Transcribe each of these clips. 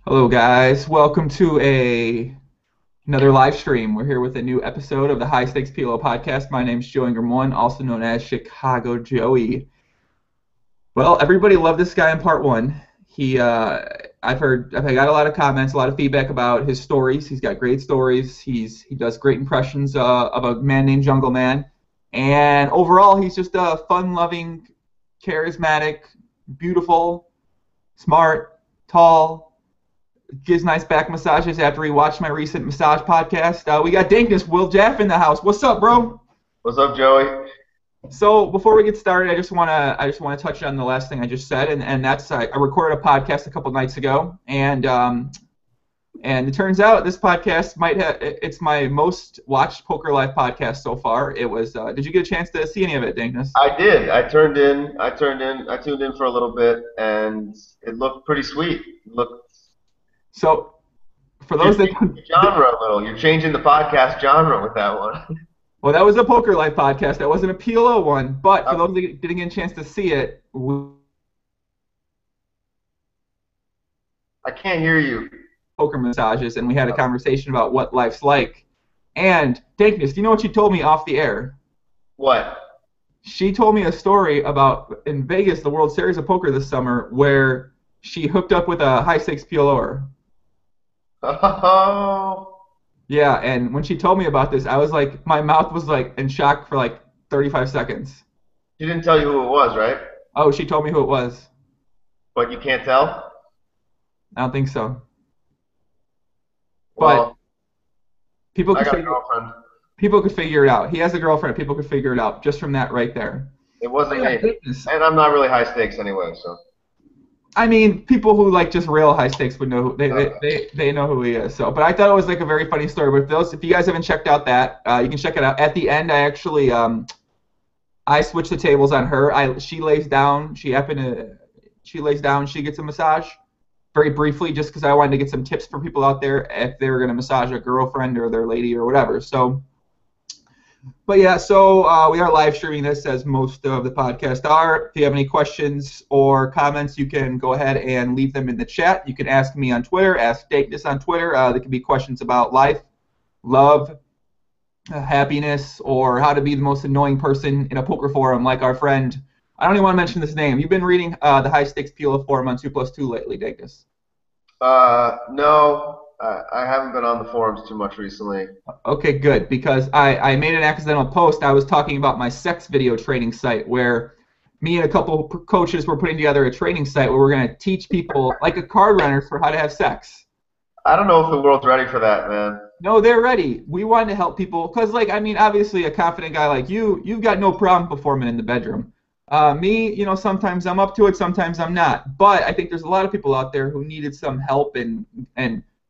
Hello, guys. Welcome to another live stream. We're here with a new episode of the High Stakes PLO podcast. My name's Joe Ingram1, also known as Chicago Joey. Well, everybody loved this guy in part one. I've got a lot of comments, a lot of feedback about his stories. He's got great stories. He does great impressions of a man named Jungleman, and overall, he's just a fun-loving, charismatic, beautiful, smart, tall. Gives nice back massages after he watched my recent massage podcast. We got Dankness, Will Jaff in the house. What's up, bro? What's up, Joey? So before we get started, I just wanna touch on the last thing I just said, and that's I recorded a podcast a couple nights ago, and it turns out this podcast it's my most watched Poker Life podcast so far. It was. Did you get a chance to see any of it, Dankness? I did. I tuned in for a little bit, and it looked pretty sweet. So, for those that genre a little, you're changing the podcast genre with that one. Well, that was a Poker Life podcast. That wasn't a PLO one. But for those that didn't get a chance to see it, I can't hear you. Poker massages, and we had a conversation about what life's like. And Dankness, do you know what she told me off the air? What? She told me a story about in Vegas, the World Series of Poker this summer, where she hooked up with a high stakes PLOer. Oh. Yeah, and when she told me about this, I was like, my mouth was like in shock for like 35 seconds. She didn't tell you who it was, right? Oh, she told me who it was. But you can't tell? I don't think so. Well, but people I could got a girlfriend. People could figure it out. He has a girlfriend. People could figure it out just from that right there. It wasn't me. And I'm not really high stakes anyway, so. I mean, people who like just real high stakes would know who they know who he is. So, but I thought it was like a very funny story. But if you guys haven't checked out that, you can check it out. At the end, I actually I switched the tables on her. She lays down. She lays down. She gets a massage, very briefly, just because I wanted to get some tips for people out there if they were going to massage a girlfriend or their lady or whatever. So. But yeah, so we are live streaming this as most of the podcasts are. If you have any questions or comments, you can go ahead and leave them in the chat. You can ask me on Twitter, ask Dankness on Twitter. There can be questions about life, love, happiness, or how to be the most annoying person in a poker forum like our friend. I don't even want to mention this name. You've been reading the High Stakes PLO forum on 2+2 lately, Dankness. No. I haven't been on the forums too much recently. Okay, good, because I made an accidental post. I was talking about my sex video training site where me and a couple of coaches were putting together a training site where we're going to teach people, like a card runners, for how to have sex. I don't know if the world's ready for that, man. No, they're ready. We wanted to help people because, like, I mean, obviously a confident guy like you've got no problem performing in the bedroom. Me, you know, sometimes I'm up to it, sometimes I'm not. But I think there's a lot of people out there who needed some help and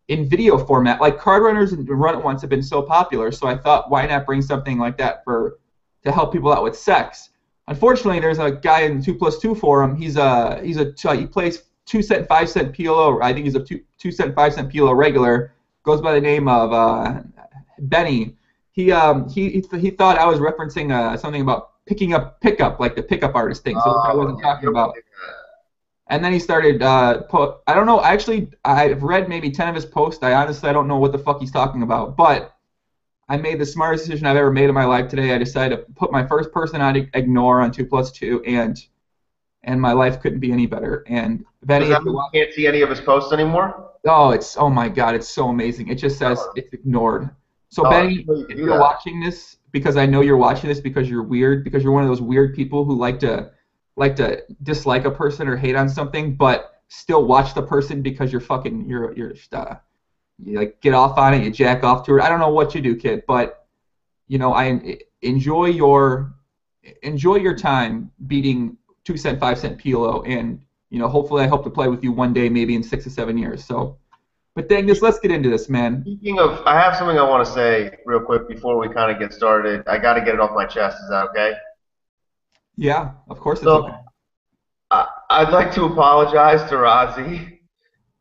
in video format. Like card runners and Run It Once have been so popular, so I thought, why not bring something like that to help people out with sex? Unfortunately, there's a guy in the 2+2 forum. He plays 2 cent, 5 cent PLO. I think he's a 2 cent, 5 cent PLO regular. Goes by the name of Benny. He thought I was referencing something about pickup, like the pickup artist thing. So I wasn't talking about. And then he started, I don't know, actually, I've read maybe 10 of his posts. I don't know what the fuck he's talking about. But I made the smartest decision I've ever made in my life today. I decided to put my first person on ignore on 2+2, and my life couldn't be any better. And Benny, you can't see any of his posts anymore? Oh my God, it's so amazing. It just says it's ignored. So Benny, if you're watching this, because I know you're watching this because you're weird, because you're one of those weird people who like to dislike a person or hate on something, but still watch the person because you're you like get off on it, you jack off to it. I don't know what you do, kid, but you know, I enjoy your time beating 2 cent, 5 cent PLO, and you know, hopefully I hope to play with you one day, maybe in 6 or 7 years. So, but dang this, let's get into this, man. Speaking of, I have something I want to say real quick before we kind of get started. I got to get it off my chest. Is that okay? Yeah, of course it's okay. I'd like to apologize to Raszi.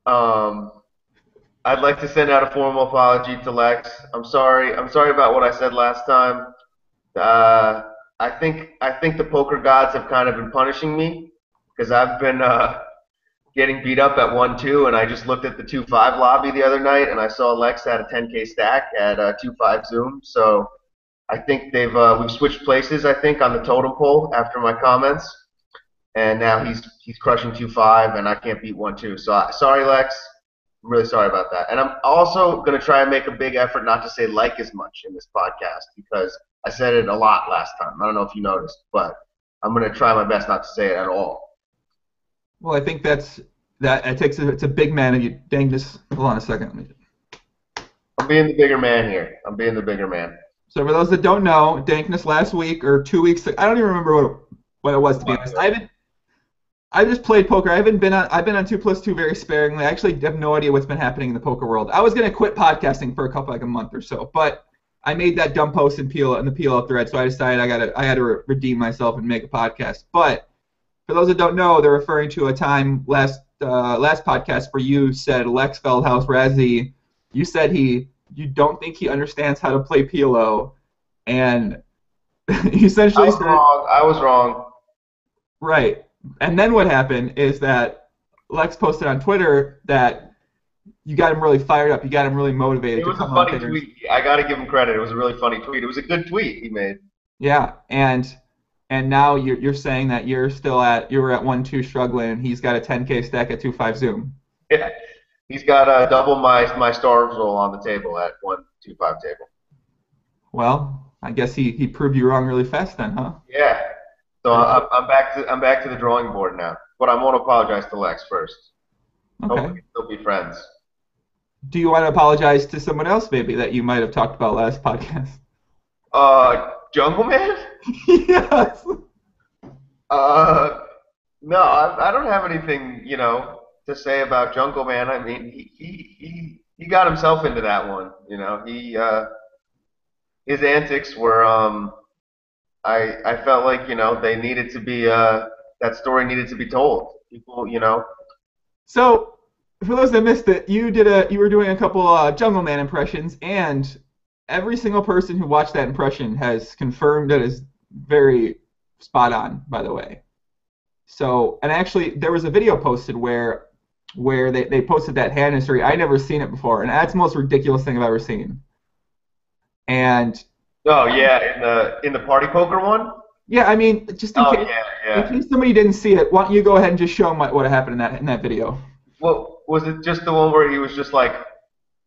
I'd like to send out a formal apology to Lex. I'm sorry about what I said last time. I think the poker gods have kind of been punishing me because I've been getting beat up at 1-2, and I just looked at the 2-5 lobby the other night, and I saw Lex had a 10K stack at 2-5 Zoom. So I think we've switched places. I think on the totem pole after my comments, and now he's crushing 2-5, and I can't beat 1-2. So sorry, Lex. I'm really sorry about that. And I'm also going to try and make a big effort not to say like as much in this podcast because I said it a lot last time. I don't know if you noticed, but I'm going to try my best not to say it at all. Well, I think it's a big man of you. Dankness. Hold on a second. I'm being the bigger man here. I'm being the bigger man. So for those that don't know, Dankness last week or 2 weeks ago, I don't even remember what it was, to be honest. I just played poker. I've been on 2+2 very sparingly. I actually have no idea what's been happening in the poker world. I was gonna quit podcasting for a month or so, but I made that dumb post in the PLO thread, so I decided I had to redeem myself and make a podcast. But for those that don't know, they're referring to a time last podcast where you said Lex Feldhaus Raszi. You said you don't think he understands how to play PLO, and you essentially said I was wrong. Right. And then what happened is that Lex posted on Twitter that you got him really fired up. You got him really motivated. It was a funny tweet. I got to give him credit. It was a really funny tweet. It was a good tweet he made. Yeah, and now you're saying that you were at 1-2 struggling, and he's got a 10K stack at 2-5 Zoom. Yeah, he's got double my star roll on the table at 1-2-5 table. Well, I guess he proved you wrong really fast then, huh? Yeah. So I'm back to the drawing board now. But I want to apologize to Lex first. Okay. Hopefully we can still be friends. Do you want to apologize to someone else maybe that you might have talked about last podcast? Jungleman? Yes. No, I don't have anything, to say about Jungleman. I mean, he got himself into that one, his antics were I felt like, they needed to be that story needed to be told. People, So, for those that missed it, you were doing a couple Jungleman impressions, and every single person who watched that impression has confirmed that it's very spot on, by the way. So, and actually, there was a video posted where they posted that hand history. I'd never seen it before, and that's the most ridiculous thing I've ever seen. And oh yeah, in the party poker one. Yeah, I mean, just in case, yeah. in case somebody didn't see it, why don't you go ahead and just show them what happened in that video? Well, was it just the one where he was just like,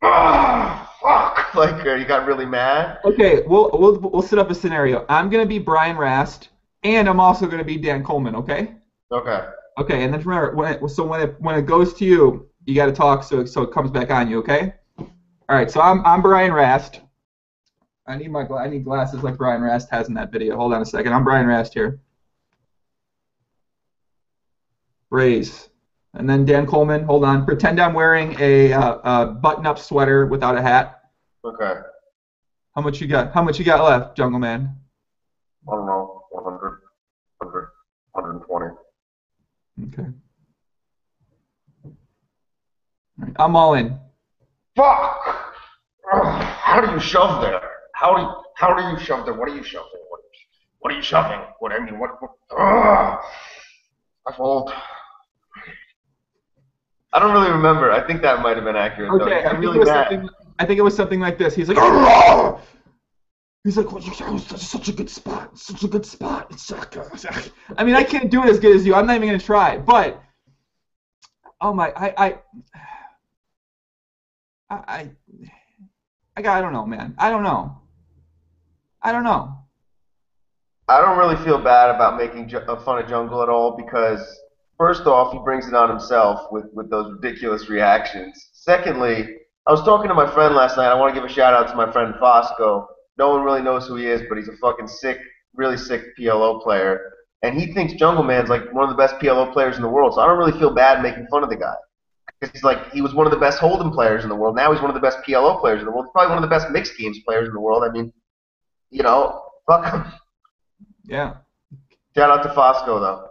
ah, fuck, like he got really mad? Okay, we'll set up a scenario. I'm gonna be Brian Rast, and I'm also gonna be Dan Coleman. Okay. Okay. Okay, and then remember when it goes to you, you got to talk so it comes back on you. Okay. All right. So I'm Brian Rast. I need glasses like Brian Rast has in that video. Hold on a second. I'm Brian Rast here. Raise. And then Dan Coleman, hold on. Pretend I'm wearing a button-up sweater without a hat. Okay. How much you got? How much you got left, Jungle Man? I don't know. 100, 120. Okay. All right, I'm all in. Fuck! Ugh, how do you shove there? How do you shove there? What are you shoving? What are you shoving? What I mean? What? I fold. I don't really remember. I think that might have been accurate. Okay, though. I think it was something like this. He's like, "Argh!" He's like, well, that's such a good spot. Such a good spot. It's I mean, I can't do it as good as you. I'm not even gonna try. But oh my, I don't know, man. I don't know. I don't really feel bad about making fun of Jungle at all because, first off, he brings it on himself with those ridiculous reactions. Secondly, I was talking to my friend last night. I want to give a shout out to my friend Fosco. No one really knows who he is, but he's a fucking sick, really sick PLO player. And he thinks Jungle Man's like one of the best PLO players in the world. So I don't really feel bad making fun of the guy. Because he was one of the best Hold'em players in the world. Now he's one of the best PLO players in the world. He's probably one of the best mixed games players in the world. I mean, fuck him. Yeah. Shout out to Fosco, though.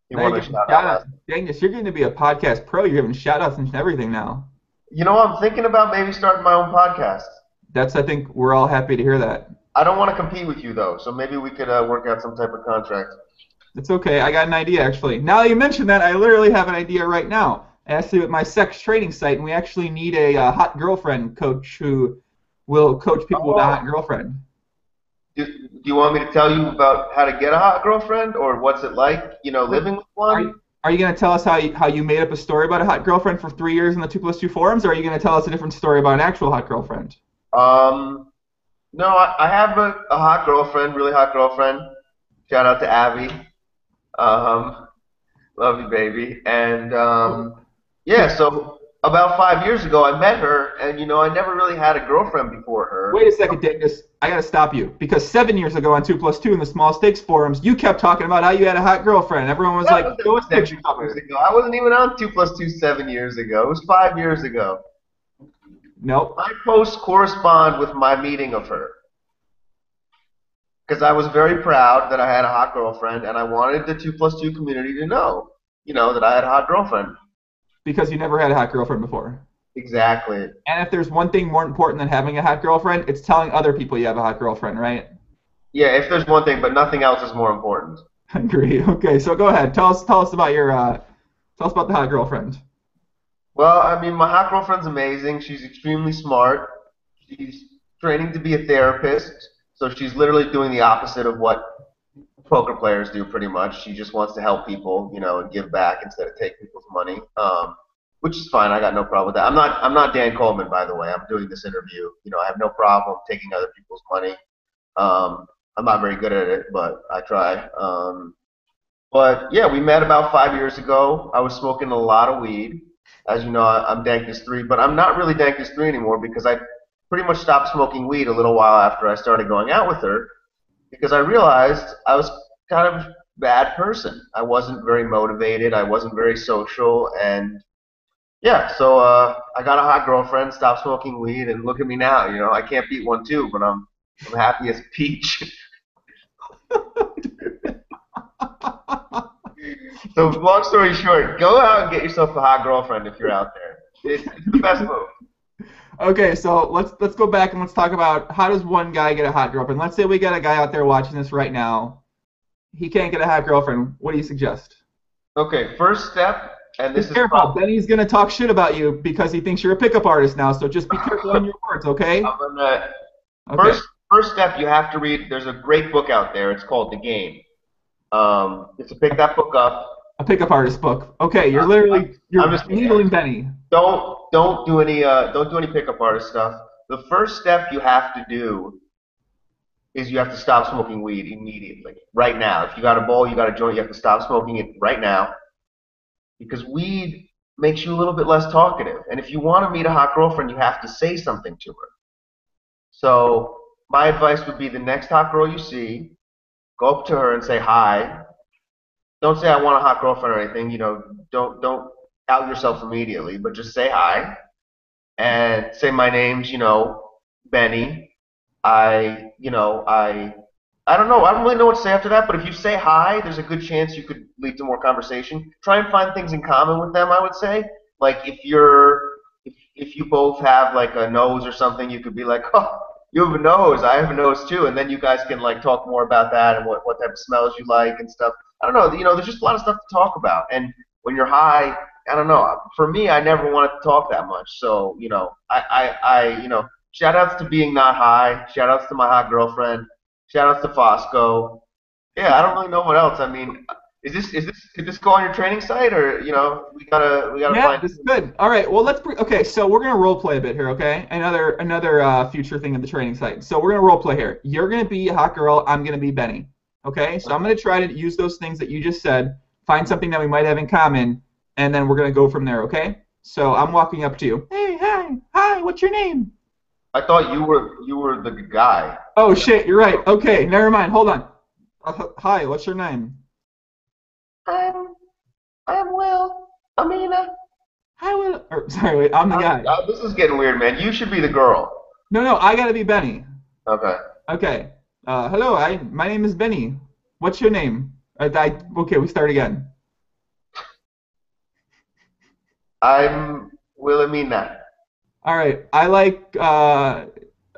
He wanted to shout out. Dankness, you're going to be a podcast pro. You're giving shout outs and everything now. I'm thinking about maybe starting my own podcast. I think we're all happy to hear that. I don't want to compete with you, though, so maybe we could work out some type of contract. It's okay. I got an idea, actually. Now that you mention that, I literally have an idea right now. Actually, with my sex training site, and we actually need a hot girlfriend coach who will coach people with a hot Oh, girlfriend. do you want me to tell you about how to get a hot girlfriend or what's it like, Wait, living with are one? you are you gonna tell us how you made up a story about a hot girlfriend for 3 years in the 2+2 forums, or are you gonna tell us a different story about an actual hot girlfriend? Um, no, I have a hot girlfriend, really hot girlfriend. Shout out to Abby. Um, love you, baby. And Oh, yeah, so about 5 years ago, I met her, and I never really had a girlfriend before her. wait a second, Dankness. I gotta stop you because 7 years ago on 2+2 in the small stakes forums, you kept talking about how you had a hot girlfriend. Everyone was like, That "Show was us 7 pictures of years her." ago. I wasn't even on 2+2 7 years ago. It was 5 years ago. Nope. My posts correspond with my meeting of her because I was very proud that I had a hot girlfriend, and I wanted the 2+2 community to know, that I had a hot girlfriend. Because you never had a hot girlfriend before. Exactly. And if there's one thing more important than having a hot girlfriend, it's telling other people you have a hot girlfriend, right? Yeah, if there's one thing, but nothing else is more important. I agree. Okay, so go ahead. Tell us about your tell us about the hot girlfriend. Well, I mean, my hot girlfriend's amazing. She's extremely smart. She's training to be a therapist, so she's literally doing the opposite of what poker players do, pretty much. She just wants to help people, and give back instead of take people's money, which is fine. I got no problem with that. I'm not Dan Coleman, by the way. I'm doing this interview. I have no problem taking other people's money. I'm not very good at it, but I try. But yeah, we met about 5 years ago. I was smoking a lot of weed. As you know, I'm Dankness 3, but I'm not really Dankness 3 anymore because I pretty much stopped smoking weed a little while after I started going out with her because I realized I was kind of a bad person. I wasn't very motivated. I wasn't very social, and yeah, so I got a hot girlfriend, stopped smoking weed, and look at me now. I can't beat one too, but I'm happy as a peach. So long story short, go out and get yourself a hot girlfriend if you're out there. It's the best move. Okay, so let's go back and let's talk about how does one guy get a hot girlfriend? Let's say we got a guy out there watching this right now. He can't get a hot girlfriend. What do you suggest? Okay, first step, and Be this is careful. probably Benny's gonna talk shit about you because he thinks you're a pickup artist now. So just be careful on your words, okay? I'm gonna Okay. first step you have to read. There's a great book out there. It's called The Game. It's to pick that book up. A pickup artist book. Okay, I'm you're just kidding. needling Benny. Don't do any pickup artist stuff. The first step you have to do is you have to stop smoking weed immediately, right now. If you got a bowl, you got a joint, you have to stop smoking it right now because weed makes you a little bit less talkative. And if you want to meet a hot girlfriend, you have to say something to her. So my advice would be the next hot girl you see, go up to her and say hi. Don't say I want a hot girlfriend or anything. Don't out yourself immediately, but just say hi and say my name's Benny. I don't know. I don't really know what to say after that, but if you say hi, there's a good chance you could lead to more conversation. Try and find things in common with them, I would say. Like if you both have like a nose or something, you could be like, "Oh, you have a nose. I have a nose too." And then you guys can like talk more about that and what type of smells you like and stuff. I don't know. There's just a lot of stuff to talk about. And when you're high, I don't know. For me, I never wanted to talk that much. So, shout outs to being not high. Shout outs to my hot girlfriend. Shout outs to Fosco. Yeah, I don't really know what else. I mean, could this go on your training site or we gotta Yeah, find. this is good. All right. Well, okay. So we're gonna role play a bit here. Okay. Another future thing of the training site. So we're gonna role play here. You're gonna be a hot girl. I'm gonna be Benny. Okay. So I'm gonna try to use those things that you just said. Find something that we might have in common, and then we're gonna go from there. Okay. So I'm walking up to you. Hey, hi. What's your name? I thought you were the guy. Oh shit. You're right. Okay. Never mind. Hold on. Hi. What's your name? I'm I'm Will. Amina. Hi, Will. Sorry. Wait. I'm the guy. This is getting weird, man. You should be the girl. No. I gotta be Benny. Okay. Okay. Hello. My name is Benny. What's your name? Okay, we start again. I'm Wilhelmina. All right. I like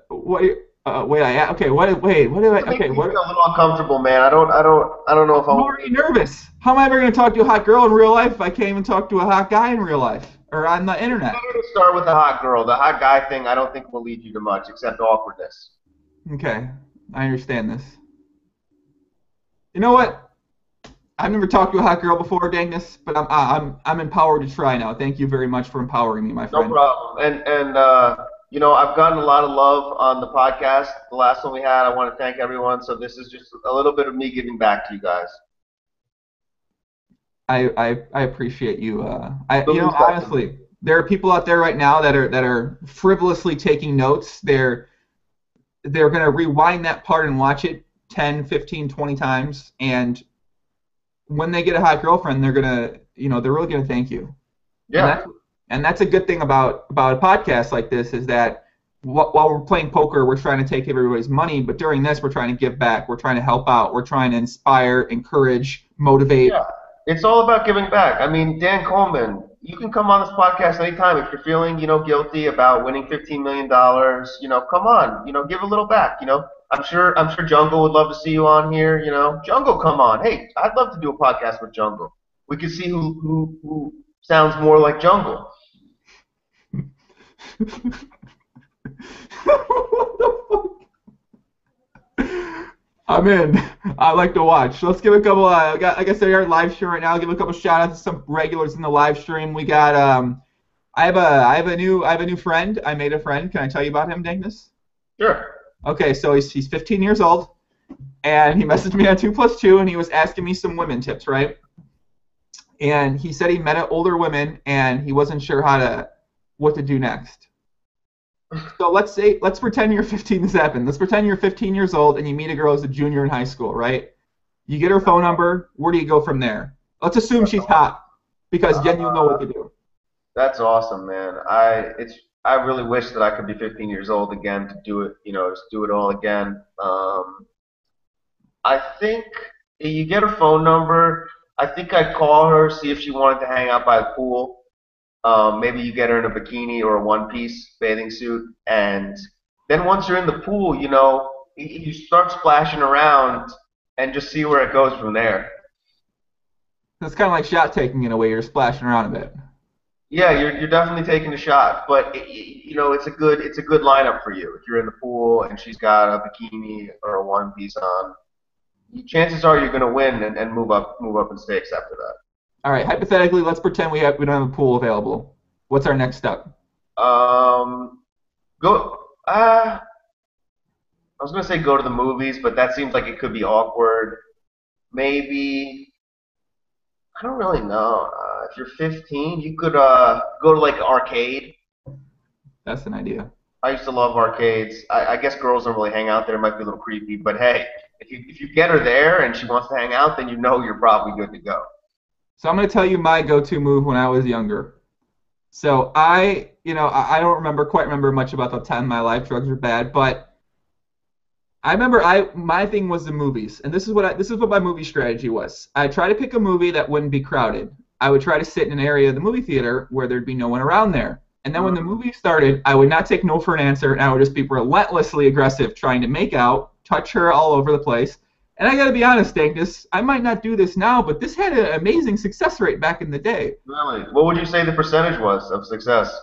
what? Okay, what do I, It makes okay, me what, feel a little uncomfortable, man. I don't know if I I'm want already nervous. How am I ever going to talk to a hot girl in real life if I can't even talk to a hot guy in real life or on the It's internet? better to start with a hot girl. The hot guy thing, I don't think will lead you to much except awkwardness. Okay, I understand this. You know what? I've never talked to a hot girl before, Dankness, but I'm empowered to try now. Thank you very much for empowering me, my No friend. problem. And I've gotten a lot of love on the podcast. The last one we had, I want to thank everyone. So this is just a little bit of me giving back to you guys. I appreciate you. The least I can do. Honestly, there are people out there right now that are frivolously taking notes. They're going to rewind that part and watch it 10, 15, 20 times, and when they get a hot girlfriend, they're gonna, they're really gonna thank you. And Yeah. that's a good thing about a podcast like this is that while we're playing poker, we're trying to take everybody's money, but during this, we're trying to give back. We're trying to help out. We're trying to inspire, encourage, motivate. Yeah. It's all about giving back. I mean, Dan Coleman, you can come on this podcast anytime if you're feeling, guilty about winning $15 million. Come on, give a little back. I'm sure Jungle would love to see you on here. Jungle, come on. Hey, I'd love to do a podcast with Jungle. We could see who sounds more like Jungle. I'm in. I like to watch. Let's give a couple. Like I said, our live stream right now. I'll give a couple shout outs to some regulars in the live stream. We got. I have a new friend. I made a friend. Can I tell you about him, Dankness? Sure. Okay, so he's 15 years old, and he messaged me on 2+2, and he was asking me some women tips, right? And he said he met older women, and he wasn't sure what to do next. So let's pretend you're 15. This happened. Let's pretend you're 15 years old and you meet a girl who's a junior in high school, right? You get her phone number. Where do you go from there? Let's assume she's hot, because then you'll know what to do. That's awesome, man. I really wish that I could be 15 years old again to do it, just do it all again. I think you get her phone number. I think I'd call her, see if she wanted to hang out by the pool. Maybe you get her in a bikini or a one-piece bathing suit, and then once you're in the pool, you start splashing around and just see where it goes from there. It's kind of like shot taking in a way. You're splashing around a bit. Yeah, you're definitely taking a shot, but it's a good lineup for you if you're in the pool and she's got a bikini or a one piece on. Chances are you're going to win and move up in stakes after that. All right. Hypothetically, let's pretend we don't have a pool available. What's our next step? Go. I was going to say go to the movies, but that seems like it could be awkward. Maybe I don't really know. If you're 15, you could go to like an arcade. That's an idea. I used to love arcades. I guess girls don't really hang out there. It might be a little creepy, but hey, if you get her there and she wants to hang out, then you're probably good to go. So I'm going to tell you my go-to move when I was younger. So I don't quite remember much about the time in my life drugs were bad, but I remember my thing was the movies, and this is what my movie strategy was. I try to pick a movie that wouldn't be crowded. I would try to sit in an area of the movie theater where there'd be no one around there. And then when the movie started, I would not take no for an answer, and I would just be relentlessly aggressive, trying to make out, touch her all over the place. And I got to be honest, Dankness, I might not do this now, but this had an amazing success rate back in the day. Really? What would you say the percentage was of success?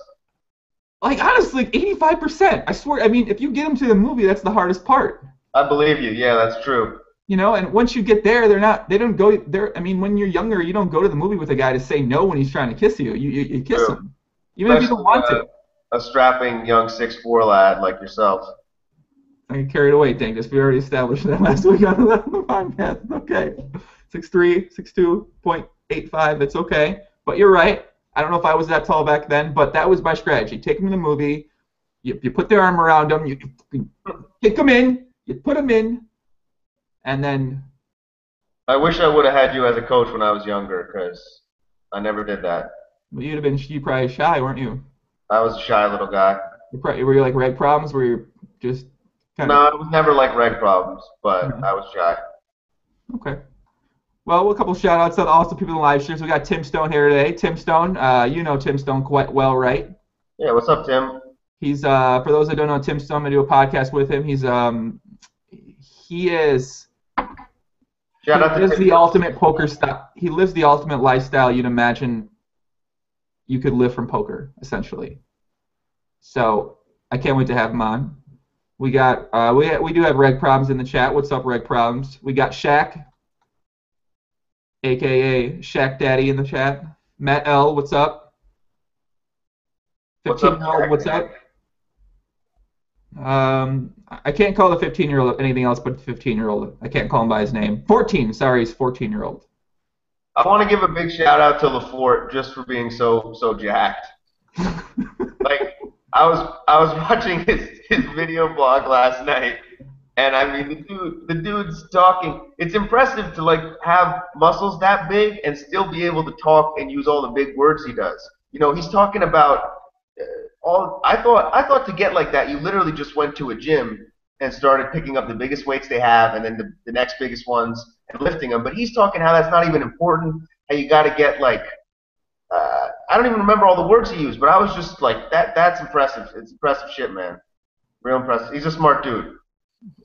Like, honestly, 85%. I swear, I mean, if you get them to the movie, that's the hardest part. I believe you. Yeah, that's true. And once you get there, they don't go there. I mean, when you're younger, you don't go to the movie with a guy to say no when he's trying to kiss you. You kiss True. him, even if you don't want to. A strapping young 6'4" lad like yourself. I get carried away, Dankness. We already established that last week on the podcast. Okay. 6'3", 6'2", 0.85. It's okay. But you're right. I don't know if I was that tall back then, but that was my strategy. Take them to the movie. You put their arm around them. You kick them in. You put them in. And then... I wish I would have had you as a coach when I was younger, because I never did that. Well, you probably shy, weren't you? I was a shy little guy. Were you like reg problems? Were you just kind No, of... it was never like reg problems, but I was shy. Okay. Well, a couple shout-outs to also people in the live streams. We got Tim Stone here today. Tim Stone, you know Tim Stone quite well, right? Yeah, what's up, Tim? He's for those that don't know Tim Stone, I do a podcast with him. He is Shout he out to lives Tim. the ultimate poker style. He lives the ultimate lifestyle you'd imagine you could live from poker, essentially. So I can't wait to have him on. We got we do have Reg Problems in the chat. What's up, Reg Problems? We got Shaq, aka Shaq Daddy, in the chat. Matt L, what's up? What's up, 15-year-old, Jack? what's up? I can't call the 15-year-old anything else but the 15-year-old. I can't call him by his name. 14, sorry, he's 14-year-old. I want to give a big shout out to Lefort just for being so jacked. Like I was watching his video blog last night, and I mean the dude's talking. It's impressive to like have muscles that big and still be able to talk and use all the big words he does. You know, he's talking about all. I thought to get like that, you literally just went to a gym and started picking up the biggest weights they have, and then the next biggest ones and lifting them. But he's talking how that's not even important. How you got to get like I don't even remember all the words he used, but I was just like, that's impressive. It's impressive shit, man. Real impressive. He's a smart dude.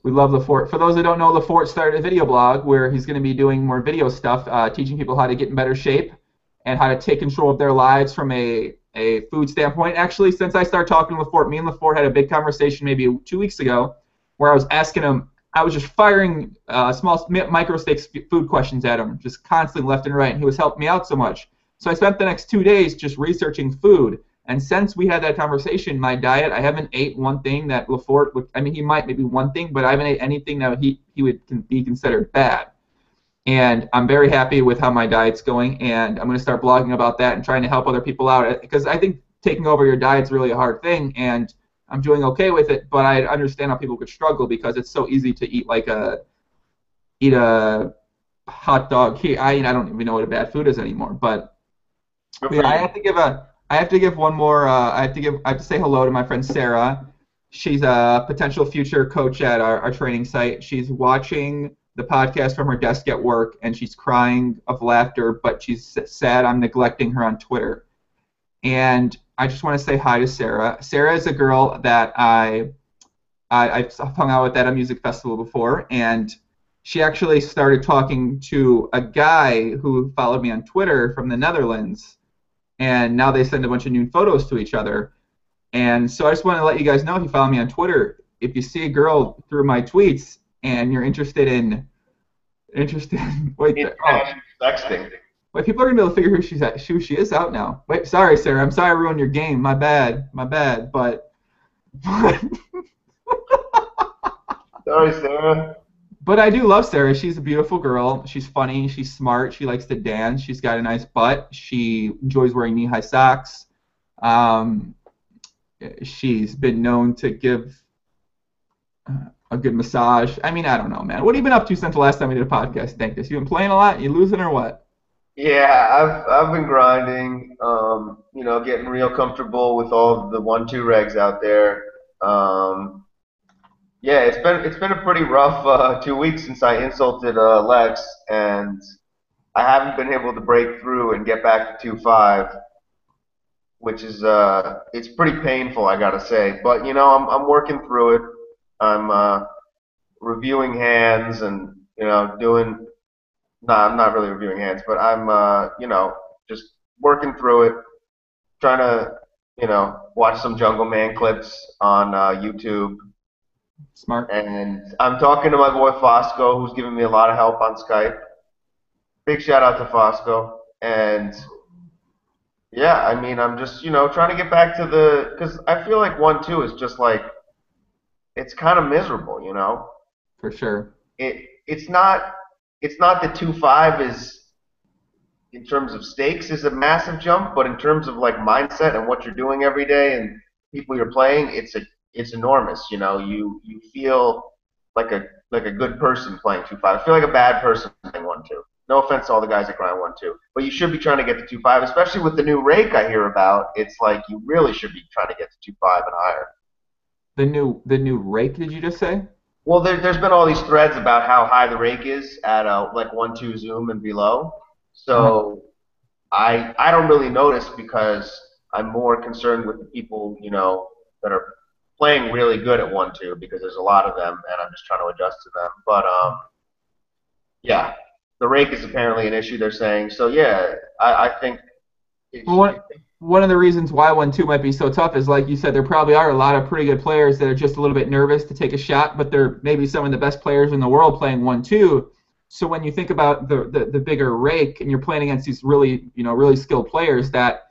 We love LaFort. For those that don't know, LaFort started a video blog where he's going to be doing more video stuff, teaching people how to get in better shape and how to take control of their lives from a food standpoint. Actually, since I started talking to LaFort, me and LaFort had a big conversation maybe 2 weeks ago where I was asking him, I was just firing small micro stakes food questions at him, just constantly left and right, and he was helping me out so much. So I spent the next 2 days just researching food. And since we had that conversation, my diet, I haven't ate one thing that LaFort would, I mean, he might maybe one thing, but I haven't ate anything that he would be considered bad. And I'm very happy with how my diet's going, and I'm going to start blogging about that and trying to help other people out, because I think taking over your diet's really a hard thing, and I'm doing okay with it, but I understand how people could struggle because it's so easy to eat a hot dog. I don't even know what a bad food is anymore, but yeah, I have to give one more. I have to say hello to my friend Sarah. She's a potential future coach at our training site. She's watching the podcast from her desk at work, and she's crying of laughter, but she's sad I'm neglecting her on Twitter. And I just want to say hi to Sarah. Sarah is a girl that I've hung out with at a music festival before, and she actually started talking to a guy who followed me on Twitter from the Netherlands. And now they send a bunch of nude photos to each other. And so I just want to let you guys know, if you follow me on Twitter, if you see a girl through my tweets and you're interested in wait, Sexting. Wait, people are gonna be able to figure who she is out now. Wait, sorry, Sarah, I'm sorry I ruined your game. My bad, but Sorry, Sarah. But I do love Sarah. She's a beautiful girl. She's funny. She's smart. She likes to dance. She's got a nice butt. She enjoys wearing knee-high socks. She's been known to give a good massage. I mean, I don't know, man. What have you been up to since the last time we did a podcast, Dankness? You been playing a lot? You losing or what? Yeah, I've been grinding. You know, getting real comfortable with all the 1-2 regs out there. Yeah, it's been a pretty rough 2 weeks since I insulted Lex, and I haven't been able to break through and get back to 2-5, which is it's pretty painful, I gotta say. But you know, I'm working through it. I'm reviewing hands and you know doing. Nah, I'm not really reviewing hands, but I'm you know just working through it, trying to you know watch some jungleman clips on YouTube. Smart. And I'm talking to my boy Fosco, who's giving me a lot of help on Skype. Big shout out to Fosco. And yeah, I mean, I'm just, you know, trying to get back to because I feel like 1-2 is just like, it's kind of miserable, you know? For sure. It's not that 2-5 is, in terms of stakes, is a massive jump, but in terms of like mindset and what you're doing every day and people you're playing, it's enormous. You know, you feel like a good person playing 2-5. I feel like a bad person playing 1-2. No offense to all the guys that grind 1-2, but you should be trying to get to 2-5, especially with the new rake I hear about. It's like you really should be trying to get to 2-5 and higher. The new rake? Did you just say? Well, there's been all these threads about how high the rake is at like 1-2 zoom and below. So I don't really notice because I'm more concerned with the people, you know, that are playing really good at 1-2 because there's a lot of them, and I'm just trying to adjust to them. But yeah, the rake is apparently an issue. They're saying so. Yeah, I think it Well, should. one of the reasons why 1-2 might be so tough is, like you said, there probably are a lot of pretty good players that are just a little bit nervous to take a shot, but they're maybe some of the best players in the world playing 1-2. So when you think about the bigger rake and you're playing against these really skilled players, that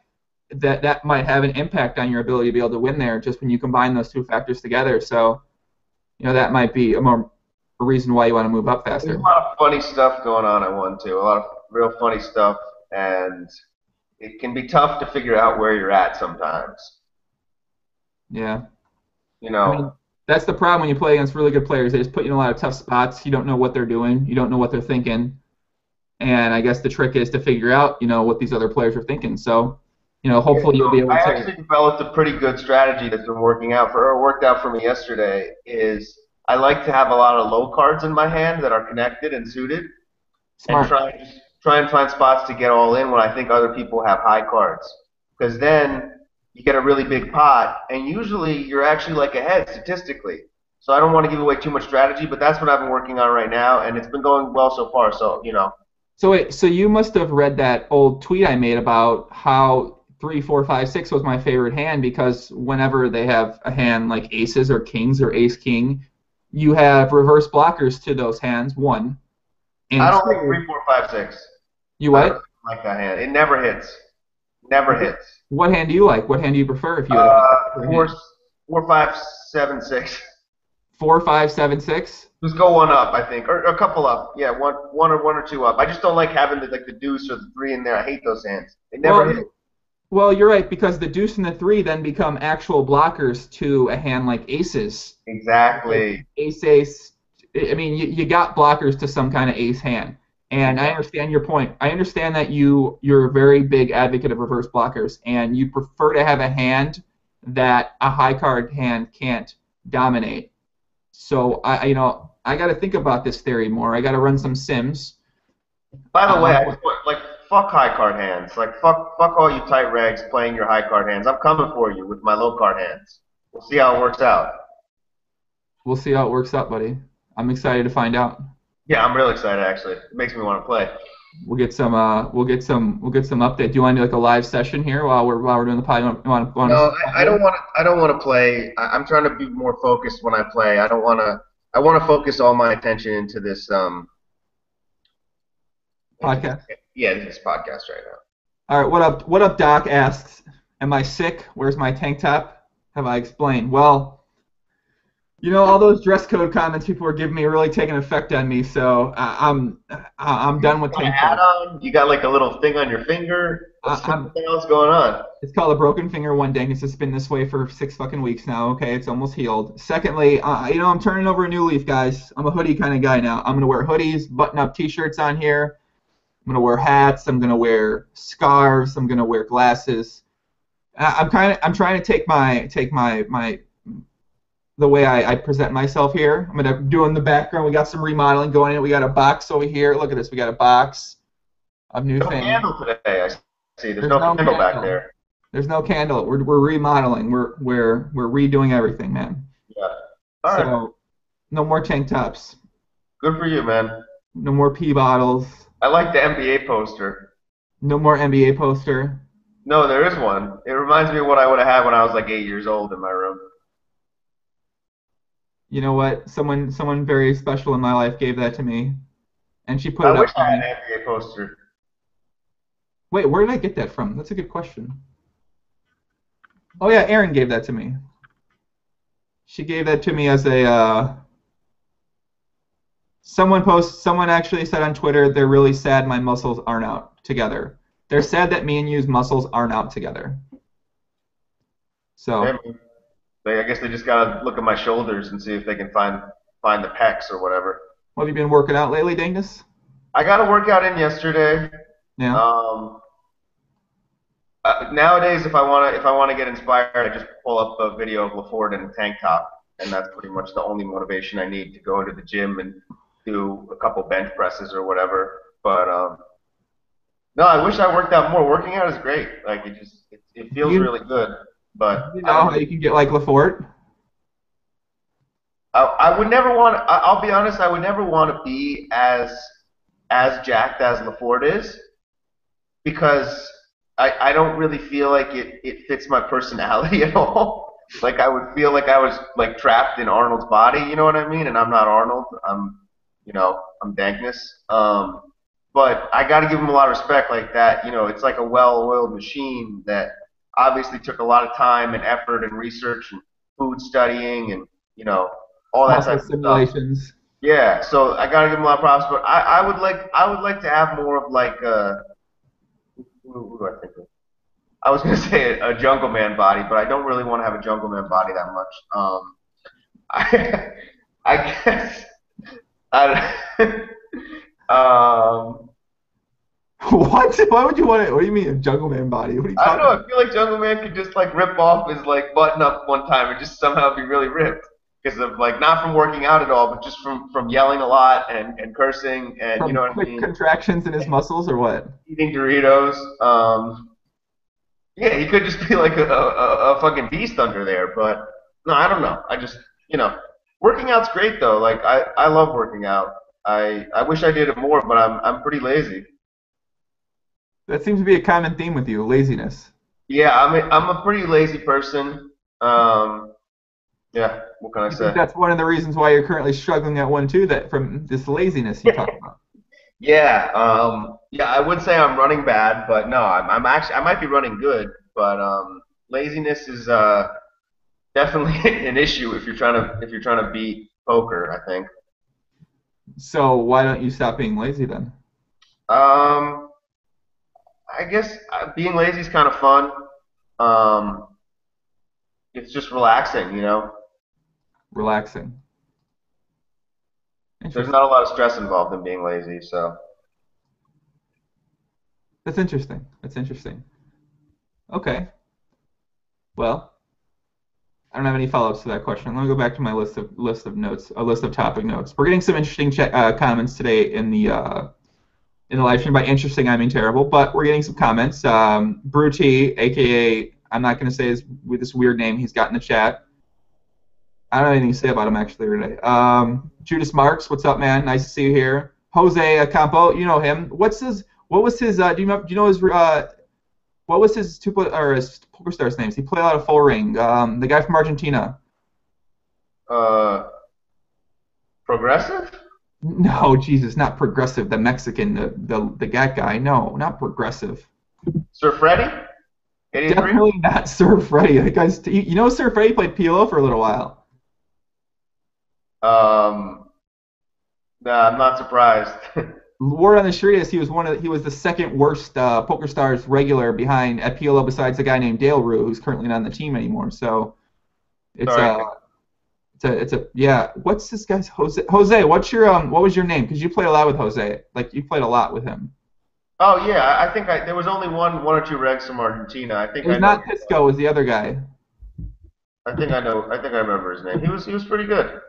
might have an impact on your ability to be able to win there just when you combine those two factors together. So that might be a reason why you want to move up There's faster. a lot of funny stuff going on at 1-2. A lot of real funny stuff, and it can be tough to figure out where you're at sometimes. Yeah. You I mean, know, that's the problem when you play against really good players. They just put you in a lot of tough spots. You don't know what they're doing. You don't know what they're thinking. And I guess the trick is to figure out, what these other players are thinking. So, hopefully you'll be able I to. actually developed a pretty good strategy that's been worked out for me yesterday. Is I like to have a lot of low cards in my hand that are connected and suited, and Smart. try and find spots to get all in when I think other people have high cards. Because then you get a really big pot, and usually you're actually like ahead statistically. So I don't want to give away too much strategy, but that's what I've been working on right now, and it's been going well so far. So So wait, so you must have read that old tweet I made about how 3, 4, 5, 6 was my favorite hand because whenever they have a hand like aces or kings or ace king, you have reverse blockers to those hands, one. I And don't like two, 3, 4, 5, 6. you I don't what? like that hand. It never hits. Never hits. What hand do you like? What hand do you prefer if you had a favorite Four, hand? 5, 7, 6. 4, 5, 7, 6? Just go one up, I think, or a couple up. Yeah, one or two up. I just don't like having the deuce or the three in there. I hate those hands. They never hit. Well, you're right because the deuce and the three then become actual blockers to a hand like aces. Exactly. Ace, ace. I mean, you got blockers to some kind of ace hand, and I understand your point. I understand that you're a very big advocate of reverse blockers, and you prefer to have a hand that a high card hand can't dominate. So I got to think about this theory more. I got to run some sims. By the way, Um, like fuck high card hands. Like fuck all you tight regs playing your high card hands. I'm coming for you with my low card hands. We'll see how it works out. we'll see how it works out, buddy. I'm excited to find out. Yeah, I'm real excited actually. It makes me want to play. We'll get some update. Do you want to do like a live session here while we're doing the pod? No, I don't want to. I don't want to play. I'm trying to be more focused when I play. I don't want to. I want to focus all my attention into this. podcast? Yeah, this podcast right now. All right, what up? What up? Doc asks, "Am I sick? Where's my tank top?" Have I explained? Well, all those dress code comments people were giving me are really taking effect on me. So I'm done with Got a tank hat top. on? You got like a little thing on your finger? What the hell's going on? It's called a broken finger one Dankness. It's been this way for 6 fucking weeks now. Okay, it's almost healed. Secondly, I'm turning over a new leaf, guys. I'm a hoodie kind of guy now. I'm gonna wear hoodies, button-up T-shirts on here. I'm gonna wear hats. I'm gonna wear scarves. I'm gonna wear glasses. I'm trying to take my the way I present myself here. I'm gonna do in the background. We got some remodeling going in. We got a box over here. Look at this. We got a box of new No things. candle today. I see. There's no candle back there. There's no candle. We're remodeling. We're redoing everything, man. Yeah. All right. So no more tank tops. Good for you, man. No more pee bottles. I like the NBA poster. No more NBA poster. No, there is one. It reminds me of what I would have had when I was like 8 years old in my room. You know what? Someone very special in my life gave that to me, and she put I it wish up for I had me. an NBA poster. Wait, where did I get that from? That's a good question. Oh yeah, Erin gave that to me. She gave that to me as a someone actually said on Twitter they're really sad my muscles aren't out together. They're sad that me and you's muscles aren't out together. So I guess they just gotta look at my shoulders and see if they can find the pecs or whatever. have you been working out lately, Dankness? I got a workout in yesterday. Yeah. Nowadays, if I wanna get inspired, I just pull up a video of Lefort in a tank top, and that's pretty much the only motivation I need to go into the gym and do a couple bench presses or whatever. But no, I wish I worked out more. Working out is great. Like it feels really good. but You I know don't how really. you can get like Lefort? I would never want. I'll be honest. I would never want to be as jacked as Lafort is because I don't really feel like it fits my personality at all. Like I would feel like I was like trapped in Arnold's body. You know what I mean? And I'm not Arnold. I'm Dankness. But I got to give him a lot of respect like that. It's like a well-oiled machine that obviously took a lot of time and effort and research and food studying and you know all that Muscle type of stuff. simulations. Yeah, so I gotta give him a lot of props, but I would like to have more of like who do I think of? I was gonna say a jungle man body, but I don't really want to have a jungle man body that much. I I guess I What? Why would you want it? What do you mean a jungle man body? What are you I don't talking know. about? I feel like Jungle Man could just like rip off his like button up one time and just somehow be really ripped because of like not from working out at all, but just from yelling a lot and cursing and you From know what I quick mean, contractions in his muscles or what? eating Doritos. Yeah, he could just be like a fucking beast under there, but no, I don't know. I just working out's great though. Like I love working out. I wish I did it more, but I'm pretty lazy. That seems to be a common theme with you, laziness. Yeah, I'm a pretty lazy person. Um, yeah, what can I You think say? that's one of the reasons why you're currently struggling at one too, that from this laziness you talk about? Yeah, yeah, I would say I'm running bad, but no, I'm actually I might be running good, but laziness is definitely an issue if you're trying to beat poker, I think. So why don't you stop being lazy then? Um, I guess being lazy is kind of fun. Um, it's just relaxing. Relaxing. There's Interesting. not a lot of stress involved in being lazy, so. That's interesting. That's interesting. Okay. Well, I don't have any follow-ups to that question. Let me go back to my list of notes, a list of topic notes. We're getting some interesting comments today in the live stream. By interesting, I mean terrible, but we're getting some comments. Bruty, aka I'm not going to say his with this weird name he's got in the chat. I don't have anything to say about him actually today. Judas Marks, what's up, man? Nice to see you here. Jose Campo, you know him. What was his? Do you know his? What was his his poker stars names? He played a lot of full ring. The guy from Argentina. Uh, progressive? No, Jesus, not progressive. The Mexican, the gat guy. No, not progressive. Sir Freddy? 83? Definitely not Sir Freddy. That guy's. You know, Sir Freddy played PLO for a little while. Um, nah, I'm not surprised. Word on the street is he was the second worst Poker Stars regular behind at PLO besides a guy named Dale Rue, who's currently not on the team anymore. So it's Sorry. yeah. What's this guy's Jose? What was your name? Because you played a lot with Jose. Like you played a lot with him. Oh yeah, I think there was only one or two regs from Argentina. I It think was I know. not Pisco. It was the other guy. I think I know. I think I remember his name. He was pretty good.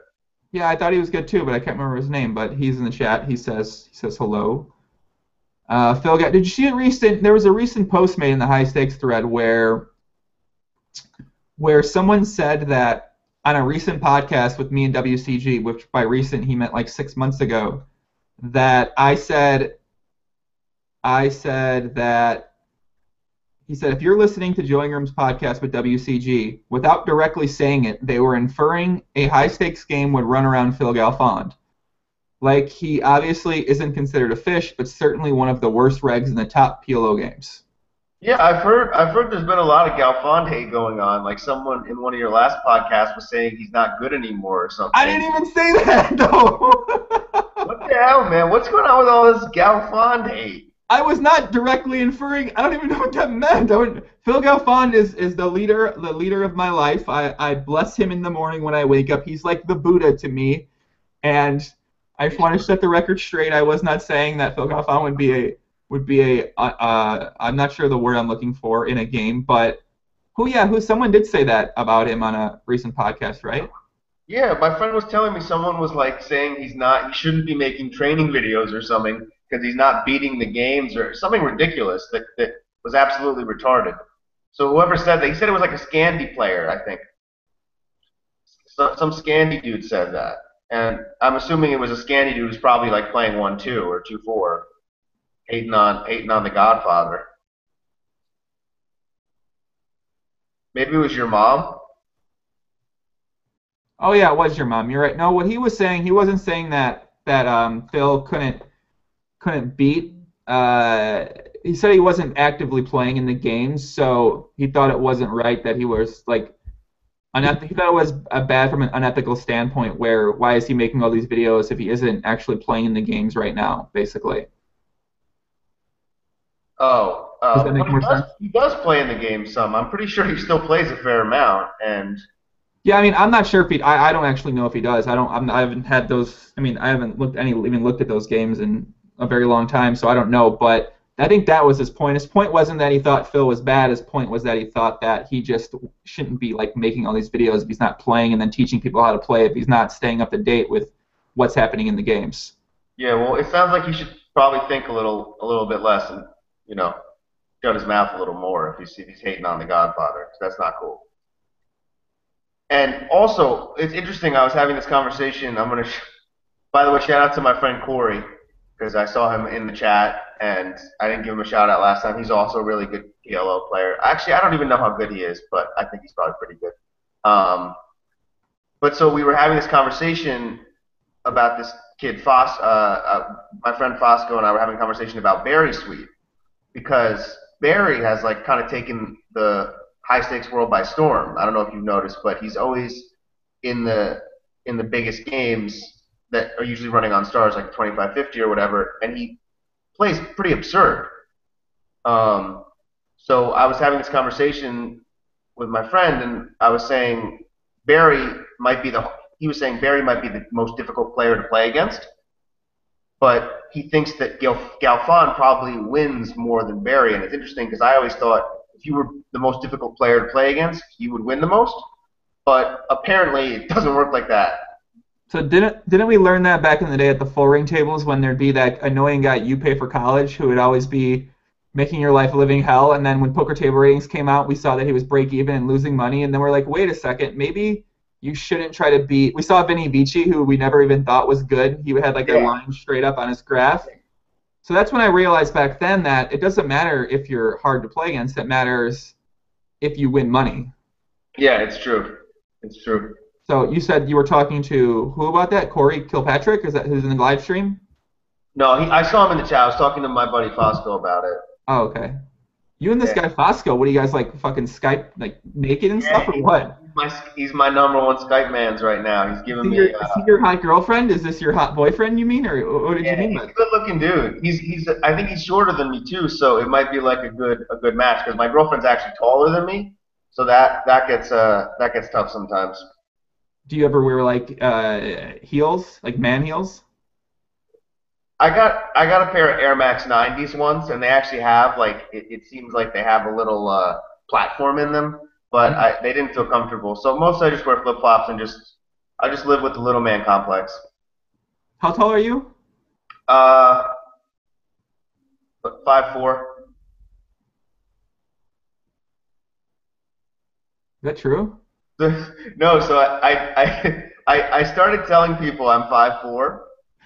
Yeah, I thought he was good too, but I can't remember his name. But he's in the chat. He says hello. Phil, did you see a recent? There was a recent post made in the high stakes thread where someone said that on a recent podcast with me and WCG, which by recent he meant like 6 months ago, that I said that he said if you're listening to Joing Room's podcast with WCG without directly saying it, they were inferring a high stakes game would run around Phil Galfond. Like he obviously isn't considered a fish, but certainly one of the worst regs in the top PLO games. Yeah, I've heard there's been a lot of Galfond hate going on. Like someone in one of your last podcasts was saying he's not good anymore or I something. didn't even say that though. What the hell, man? What's going on with all this Galfond hate? I was not directly inferring. I don't even know what that meant. Phil Galfond is the leader of my life. I bless him in the morning when I wake up. He's like the Buddha to me, and I just want to set the record straight. I was not saying that Phil Galfond would be a I'm not sure the word I'm looking for in a game, but someone did say that about him on a recent podcast, right? Yeah, my friend was telling me someone was like saying he shouldn't be making training videos or something because he's not beating the games or something ridiculous that was absolutely retarded. So whoever said that, he said it was like a Scandi player, I think. So, some Scandi dude said that. And I'm assuming it was a Scandi dude who's probably like playing 1-2 or 2-4, hating on the Godfather. Maybe it was your mom. Oh yeah, it was your mom. You're right. No, what he was saying, he wasn't saying that Phil couldn't beat. He said he wasn't actively playing in the games, so he thought it wasn't right that he was like he thought it was bad from an unethical standpoint. Where why is he making all these videos if he isn't actually playing in the games right now? Basically, Oh, does that but make more sense? he does play in the game some. I'm pretty sure he still plays a fair amount. And Yeah, I mean, I'm not sure if he. I don't actually know if he does. I haven't had those. I mean, I haven't even looked at those games in a very long time, so I don't know. But I think that was his point. His point wasn't that he thought Phil was bad. His point was that he thought that he just shouldn't be like making all these videos if he's not playing and then teaching people how to play if he's not staying up to date with what's happening in the games. yeah, well, it sounds like he should probably think a little bit less and you know shut his mouth a little more if he's hating on the Godfather. 'Cause that's not cool. And also, it's interesting. I was having this conversation. By the way, shout out to my friend Cory because I saw him in the chat and I didn't give him a shout out last time. He's also a really good PLO player. Actually, I don't even know how good he is, but I think he's probably pretty good. But so we were having this conversation about this kid my friend Fosco and I were having a conversation about Barry Sweet because Barry has like kind of taken the high stakes world by storm. I don't know if you've noticed, but he's always in the biggest games that are usually running on stars like 2550 or whatever, and he plays pretty absurd. Um, so I was having this conversation with my friend, and I was saying Barry might be the he was saying Barry might be the most difficult player to play against, but he thinks that Galfond probably wins more than Barry, and it's interesting because I always thought if you were the most difficult player to play against, you would win the most, but apparently it doesn't work like that. So didn't we learn that back in the day at the full ring tables when there'd be that annoying guy you pay for college who would always be making your life a living hell, and then when poker table ratings came out, we saw that he was break even and losing money, and then we're like, wait a second, maybe you shouldn't try to beat. We saw Vinny Vici, who we never even thought was good. He had like a Yeah, line straight up on his graph. So that's when I realized back then that it doesn't matter if you're hard to play against. It matters if you win money. yeah, it's true. It's true. So you said you were talking to who about that? Cory Kilpatrick? Is that who's in the live stream? No, I saw him in the chat. I was talking to my buddy Fosco about it. Oh, okay. You and this Yeah, guy Fosco, what do you guys like fucking Skype like naked and stuff yeah, or what? he's my number one Skype man's right now. He's giving me Is he your hot girlfriend? Is this your hot boyfriend you mean? Or what did you yeah, mean he's by a good looking dude. He's I think he's shorter than me too, so it might be like a good match because my girlfriend's actually taller than me, so that gets tough sometimes. do you ever wear like heels? Like man heels? I got a pair of Air Max 90s once, and they actually have like it seems like they have a little platform in them, but they didn't feel comfortable. So most I just wear flip flops and I just live with the little man complex. How tall are you? Uh, 5'4". Is that true? No, so I started telling people I'm 5'4"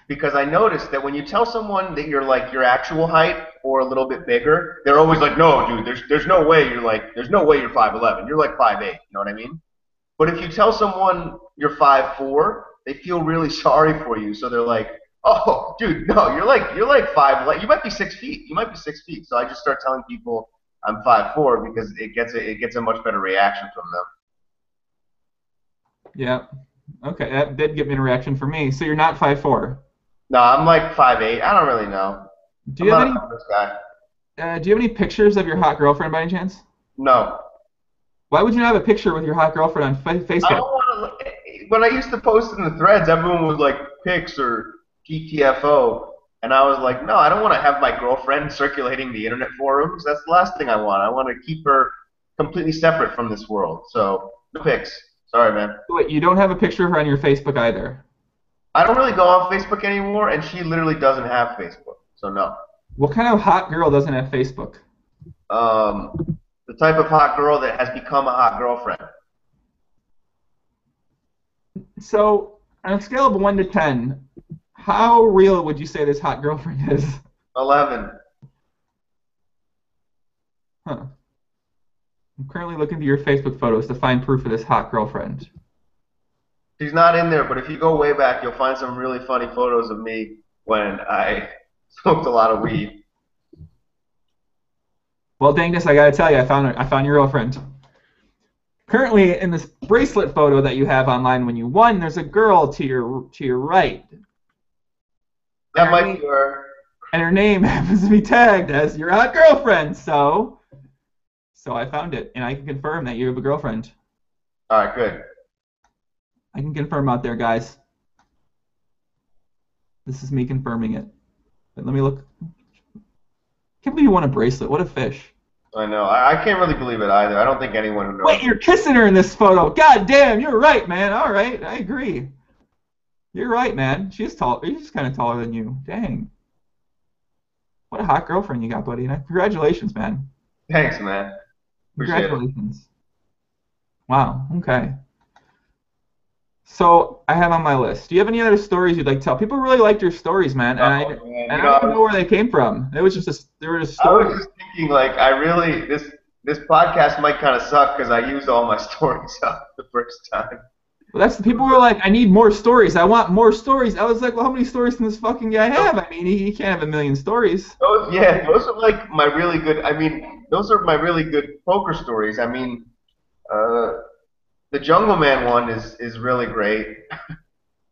because I noticed that when you tell someone that you're like your actual height or a little bit bigger, they're always like, no, dude, there's no way there's no way you're 5'11". You're like 5'8". You know what I mean? But if you tell someone you're 5'4", they feel really sorry for you. So they're like, oh, dude, no, you're like 5'11". You might be 6 feet. You might be 6 feet. So I just start telling people I'm 5'4" because it gets a much better reaction from them. Yeah. Okay, that did give me a reaction for me. So you're not 5'4". No, I'm like 5'8". I don't really know. Do I'm you have not a any numbers guy. do you have any pictures of your hot girlfriend by any chance? No. Why would you not have a picture with your hot girlfriend on I Facebook? don't want to. When I used to post in the threads, everyone was like pics or GTFO, and I was like, no, I don't want to have my girlfriend circulating the internet forums. That's the last thing I want. I want to keep her completely separate from this world. So no pics. Sorry, man. Wait, you don't have a picture of her on your Facebook either. I don't really go on Facebook anymore, and she literally doesn't have Facebook. So no. What kind of hot girl doesn't have Facebook? Um, The type of hot girl that has become a hot girlfriend. So, on a scale of 1 to 10, how real would you say this hot girlfriend is? 11. Huh. I'm currently looking through your Facebook photos to find proof of this hot girlfriend. She's not in there, but if you go way back, you'll find some really funny photos of me when I smoked a lot of weed. Well, Dankness, I gotta tell you, I found your girlfriend. Currently, in this bracelet photo that you have online when you won, there's a girl to your right. That might be her. And her name happens to be tagged as your hot girlfriend. So I found it, and I can confirm that you have a girlfriend. All right, good. I can confirm out there, guys. This is me confirming it. But let me look. I can't believe you won a bracelet. What a fish. I know. I can't really believe it either. I don't think anyone who knows. Wait, you're kissing her in this photo. God damn, you're right, man. All right, I agree. You're right, man. She's tall. She's kind of taller than you. Dang. What a hot girlfriend you got, buddy. Congratulations, man. Thanks, man. Appreciate Congratulations. It. Wow. Okay. So I have on my list. Do you have any other stories you'd like to tell? People really liked your stories, man, and I don't even know where they came from. It was just they were just stories. I was just thinking, like, this podcast might kind of suck because I used all my stories up the first time. Well, that's the people were like, I need more stories. I want more stories. I was like, well, how many stories can this fucking guy have? I mean, he can't have a million stories. Those are like my really good. I mean, those are my really good poker stories. I mean, the jungleman one is really great.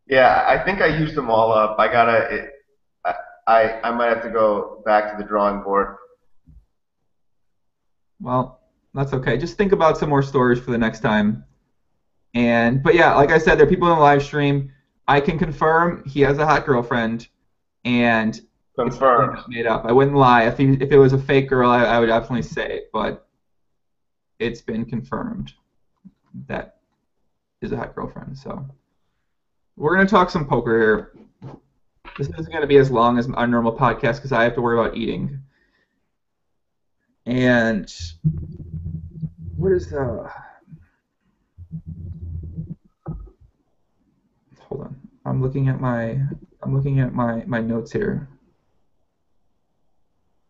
Yeah, I think I used them all up. I might have to go back to the drawing board. Well, that's okay. Just think about some more stories for the next time. But yeah, like I said, there are people in the live stream. I can confirm he has a hot girlfriend, and Confirmed. It's made up. I wouldn't lie. If it was a fake girl, I would definitely say it, but it's been confirmed that is a hot girlfriend. So we're gonna talk some poker here. This isn't gonna be as long as our normal podcast because I have to worry about eating. And what is the? Hold on. I'm looking at my notes here.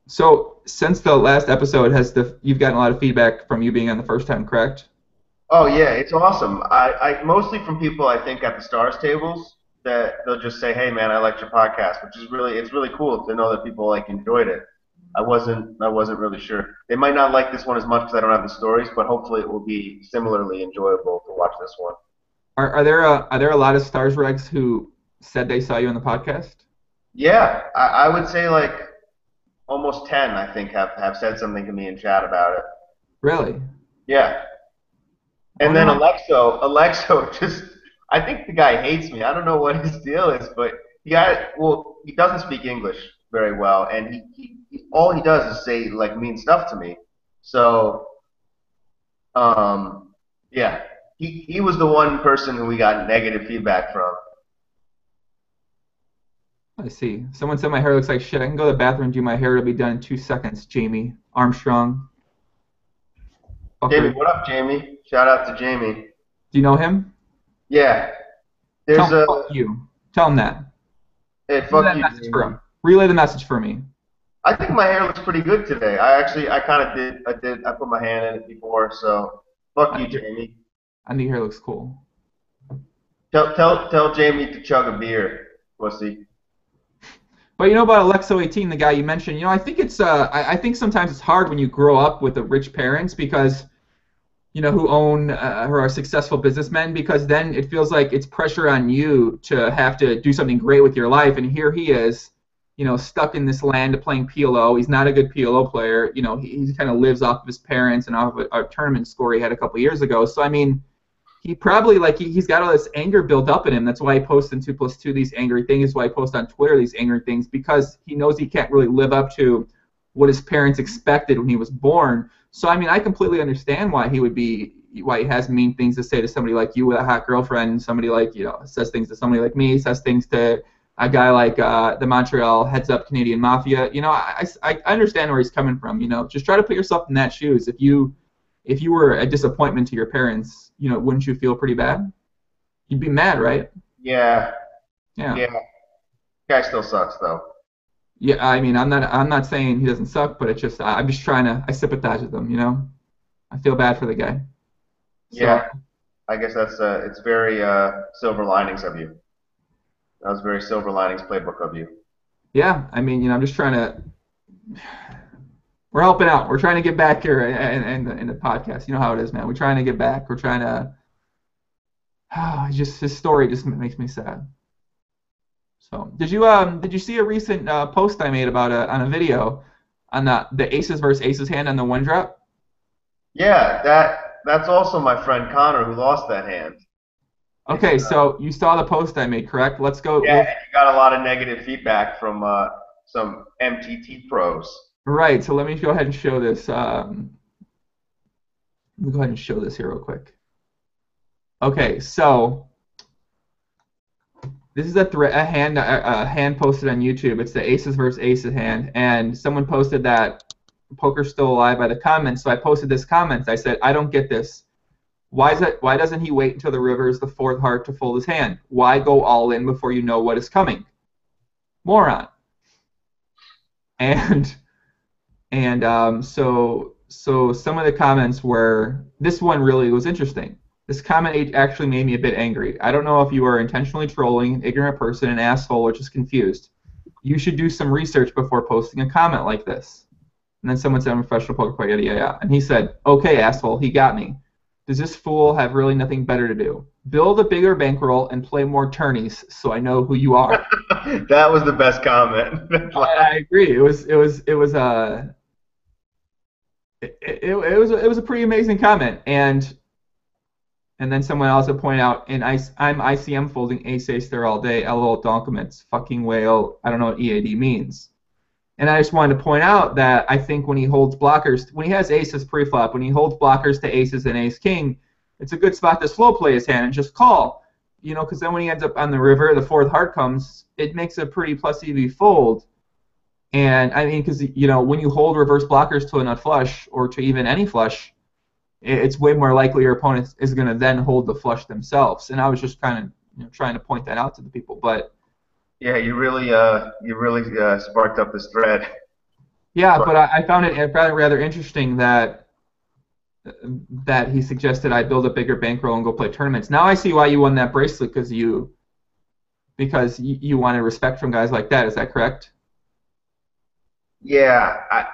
So since the last episode, you've gotten a lot of feedback from you being on the first time, correct? Oh yeah, it's awesome. I mostly from people I think at the stars tables that they'll just say, "Hey man, I liked your podcast," which is it's really cool to know that people like enjoyed it. I wasn't really sure. They might not like this one as much because I don't have the stories, but hopefully it will be similarly enjoyable to watch this one. Are there a lot of stars regs who said they saw you on the podcast? Yeah, I would say like almost 10 I think have said something to me in chat about it. Really? Yeah. And then Alexo just, I think the guy hates me. I don't know what his deal is, but he doesn't speak English very well, and he all he does is say like mean stuff to me. So, yeah, he was the one person who we got negative feedback from. I see. Someone said my hair looks like shit. I can go to the bathroom and do my hair. It'll be done in 2 seconds. Jamie Armstrong. Okay. Jamie, what up, Jamie? Shout out to Jamie. Do you know him? Yeah. Fuck you. Tell him that. Hey, fuck you, Jamie. For him. Relay the message for me. I think my hair looks pretty good today. I kind of did. I put my hand in it before, so fuck you, Jamie. I think your hair looks cool. Tell Jamie to chug a beer, pussy. But you know about Alexo18, the guy you mentioned. You know, I think I think sometimes it's hard when you grow up with rich parents because, you know, who are successful businessmen, because then it feels like it's pressure on you to have to do something great with your life. And here he is, you know, stuck in this land of playing PLO. He's not a good PLO player. You know, he kind of lives off of his parents and off of a tournament score he had a couple years ago. So I mean, he probably he's got all this anger built up in him. That's why he posts in 2+2 these angry things. That's why he posts on Twitter these angry things, because he knows he can't really live up to what his parents expected when he was born. So I mean, I completely understand why he has mean things to say to somebody like you with a hot girlfriend, somebody like, you know, says things to somebody like me, says things to a guy like the Montreal heads-up Canadian Mafia. You know, I understand where he's coming from. You know, just try to put yourself in that shoes. If you were a disappointment to your parents, you know, wouldn't you feel pretty bad? You'd be mad, right? Yeah, Yeah. yeah. Guy still sucks though. Yeah, I mean, I'm not saying he doesn't suck, but it's just I'm just trying to I sympathize with him, you know. I feel bad for the guy. So Yeah, I guess that's it's very silver linings of you. That was very silver linings playbook of you. yeah, I mean, you know, I'm just trying to we're helping out. We're trying to get back here in the podcast. You know how it is, man. We're trying to get back. We're trying to. Just his story just makes me sad. So did you see a recent post I made about on a video on the aces versus aces hand on the one drop? Yeah, that's also my friend Connor who lost that hand. It's Okay, so you saw the post I made, correct? Let's go. yeah, and you got a lot of negative feedback from some MTT pros. Right. So let me go ahead and show this. Let me go ahead and show this here real quick. Okay, so this is a hand posted on YouTube. It's the aces versus aces hand, and someone posted that poker's still alive by the comments. So I posted this comment. I said, I don't get this. Why doesn't he wait until the river is the fourth heart to fold his hand? Why go all in before you know what is coming? Moron. And so some of the comments were, this one really was interesting. This comment actually made me a bit angry. I don't know if you are intentionally trolling an ignorant person, an asshole, or just confused. You should do some research before posting a comment like this. And then someone said, I'm a professional poker player, yada, yada, yada. And he said, okay, asshole, he got me. Does this fool have really nothing better to do? Build a bigger bankroll and play more tourneys so I know who you are. That was the best comment. I agree. It was a pretty amazing comment. And then someone else would point out, and I'm ICM folding ace-ace there all day. LOL Dankness, fucking whale. I don't know what EAD means. And I just wanted to point out that I think when he holds blockers, when he has aces pre-flop, when he holds blockers to aces and ace-king, it's a good spot to slow play his hand and just call. You know, because then when he ends up on the river, the fourth heart comes, it makes a pretty plus EV fold. And I mean, because, you know, when you hold reverse blockers to a nut flush or to even any flush, it's way more likely your opponent is going to then hold the flush themselves. And I was just kind of trying to point that out to the people. But yeah, you really sparked up this thread. yeah, but I found it rather interesting that he suggested I build a bigger bankroll and go play tournaments. Now I see why you won that bracelet because you wanted respect from guys like that. Is that correct? Yeah, I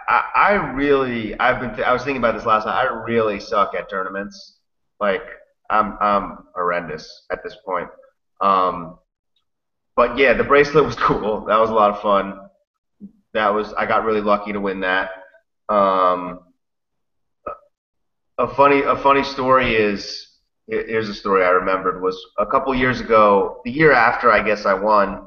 was thinking about this last night. I really suck at tournaments. Like I'm horrendous at this point. But yeah, the bracelet was cool. That was a lot of fun. I got really lucky to win that. Um, a funny story is here's a story I remembered was a couple years ago, the year after I guess I won.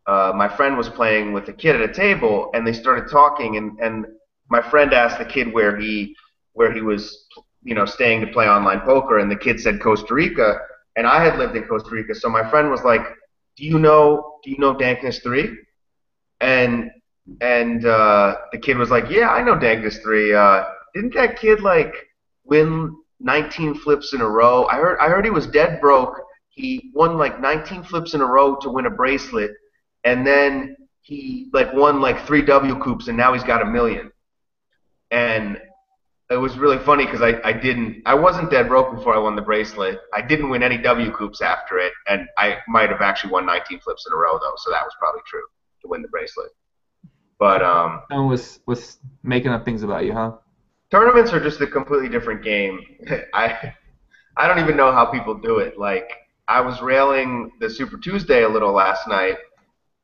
My friend was playing with a kid at a table, and they started talking, and my friend asked the kid where he was, you know, staying to play online poker, and the kid said Costa Rica, and I had lived in Costa Rica, so my friend was like, do you know Dankness 3? And the kid was like, yeah, I know Dankness 3. Didn't that kid like win 19 flips in a row? I heard he was dead broke. He won like 19 flips in a row to win a bracelet. And then he like won like 3 W coups, and now he's got $1 million. And it was really funny because I wasn't dead broke before I won the bracelet. I didn't win any W coups after it, and I might have actually won 19 flips in a row though, so that was probably true to win the bracelet. But Someone was making up things about you, huh? tournaments are just a completely different game. I don't even know how people do it. Like I was railing the Super Tuesday a little last night.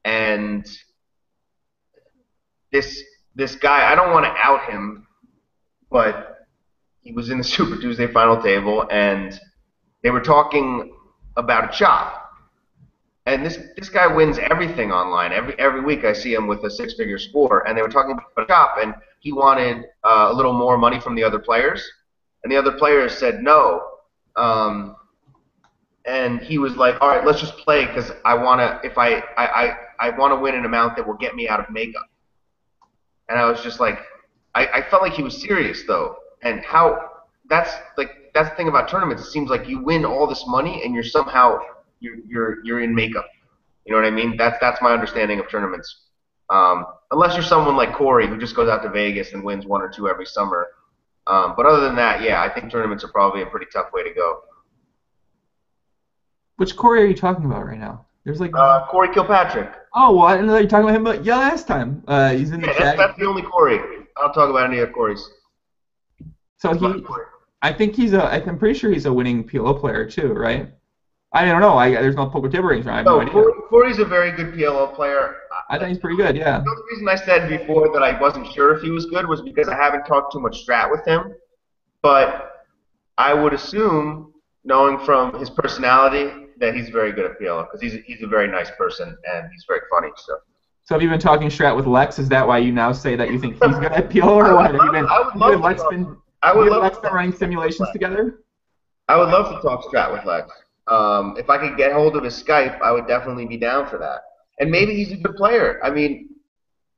And this guy, I don't want to out him, but he was in the Super Tuesday final table, and they were talking about a chop. And this guy wins everything online. Every week I see him with a 6-figure score, and they were talking about a chop, and he wanted a little more money from the other players, and the other players said no. And and he was like, all right, let's just play because I want to, if I want to win an amount that will get me out of makeup. And I was just like, I felt like he was serious though. And that's the thing about tournaments. It seems like you win all this money and you're in makeup. You know what I mean? That's my understanding of tournaments. Unless you're someone like Cory who just goes out to Vegas and wins 1 or 2 every summer. But other than that, yeah, I think tournaments are probably a pretty tough way to go. Which Cory are you talking about right now? There's like Cory Kilpatrick. Oh, well, I didn't know you were talking about him, but yeah, last time. He's in the chat. That's the only Cory. I don't talk about any other Corys. So I'm pretty sure he's a winning PLO player too, right? I don't know. There's no poker table ratings. I have no idea. Cory's a very good PLO player. I think he's pretty good, yeah. The reason I said before that I wasn't sure if he was good was because I haven't talked too much strat with him. But I would assume, knowing from his personality, that he's very good at PLO because he's a very nice person and he's very funny. So have you been talking strat with Lex? Is that why you now say that you think he's good at PLO, or what? Have you been running simulations together? I would love to talk strat with Lex. If I could get hold of his Skype, I would definitely be down for that. And maybe he's a good player. I mean,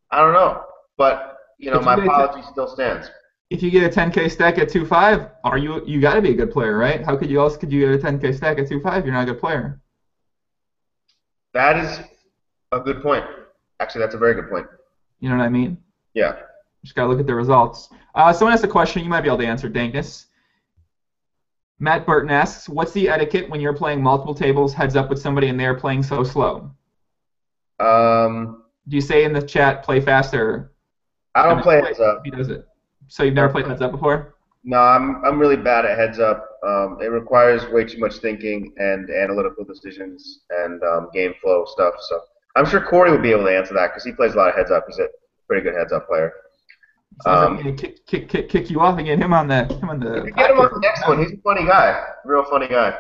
I don't know, but my apology still stands. If you get a 10K stack at 2.5, you got to be a good player, right? How could you get a 10K stack at 2.5? You're not a good player. That is a good point. Actually, that's a very good point. You know what I mean? Yeah. Just got to look at the results. Someone asked a question. You might be able to answer, Dankness. Matt Burton asks, what's the etiquette when you're playing multiple tables heads up with somebody and they're playing so slow? Do you say in the chat, play faster? I don't play heads up. He does it. So you've never played heads up before? No, I'm really bad at heads up. It requires way too much thinking and analytical decisions and game flow stuff. So I'm sure Cory would be able to answer that because he plays a lot of heads up. He's a pretty good heads up player. I'm going to kick you off and get him on the. Get him on the next one. He's a funny guy, real funny guy.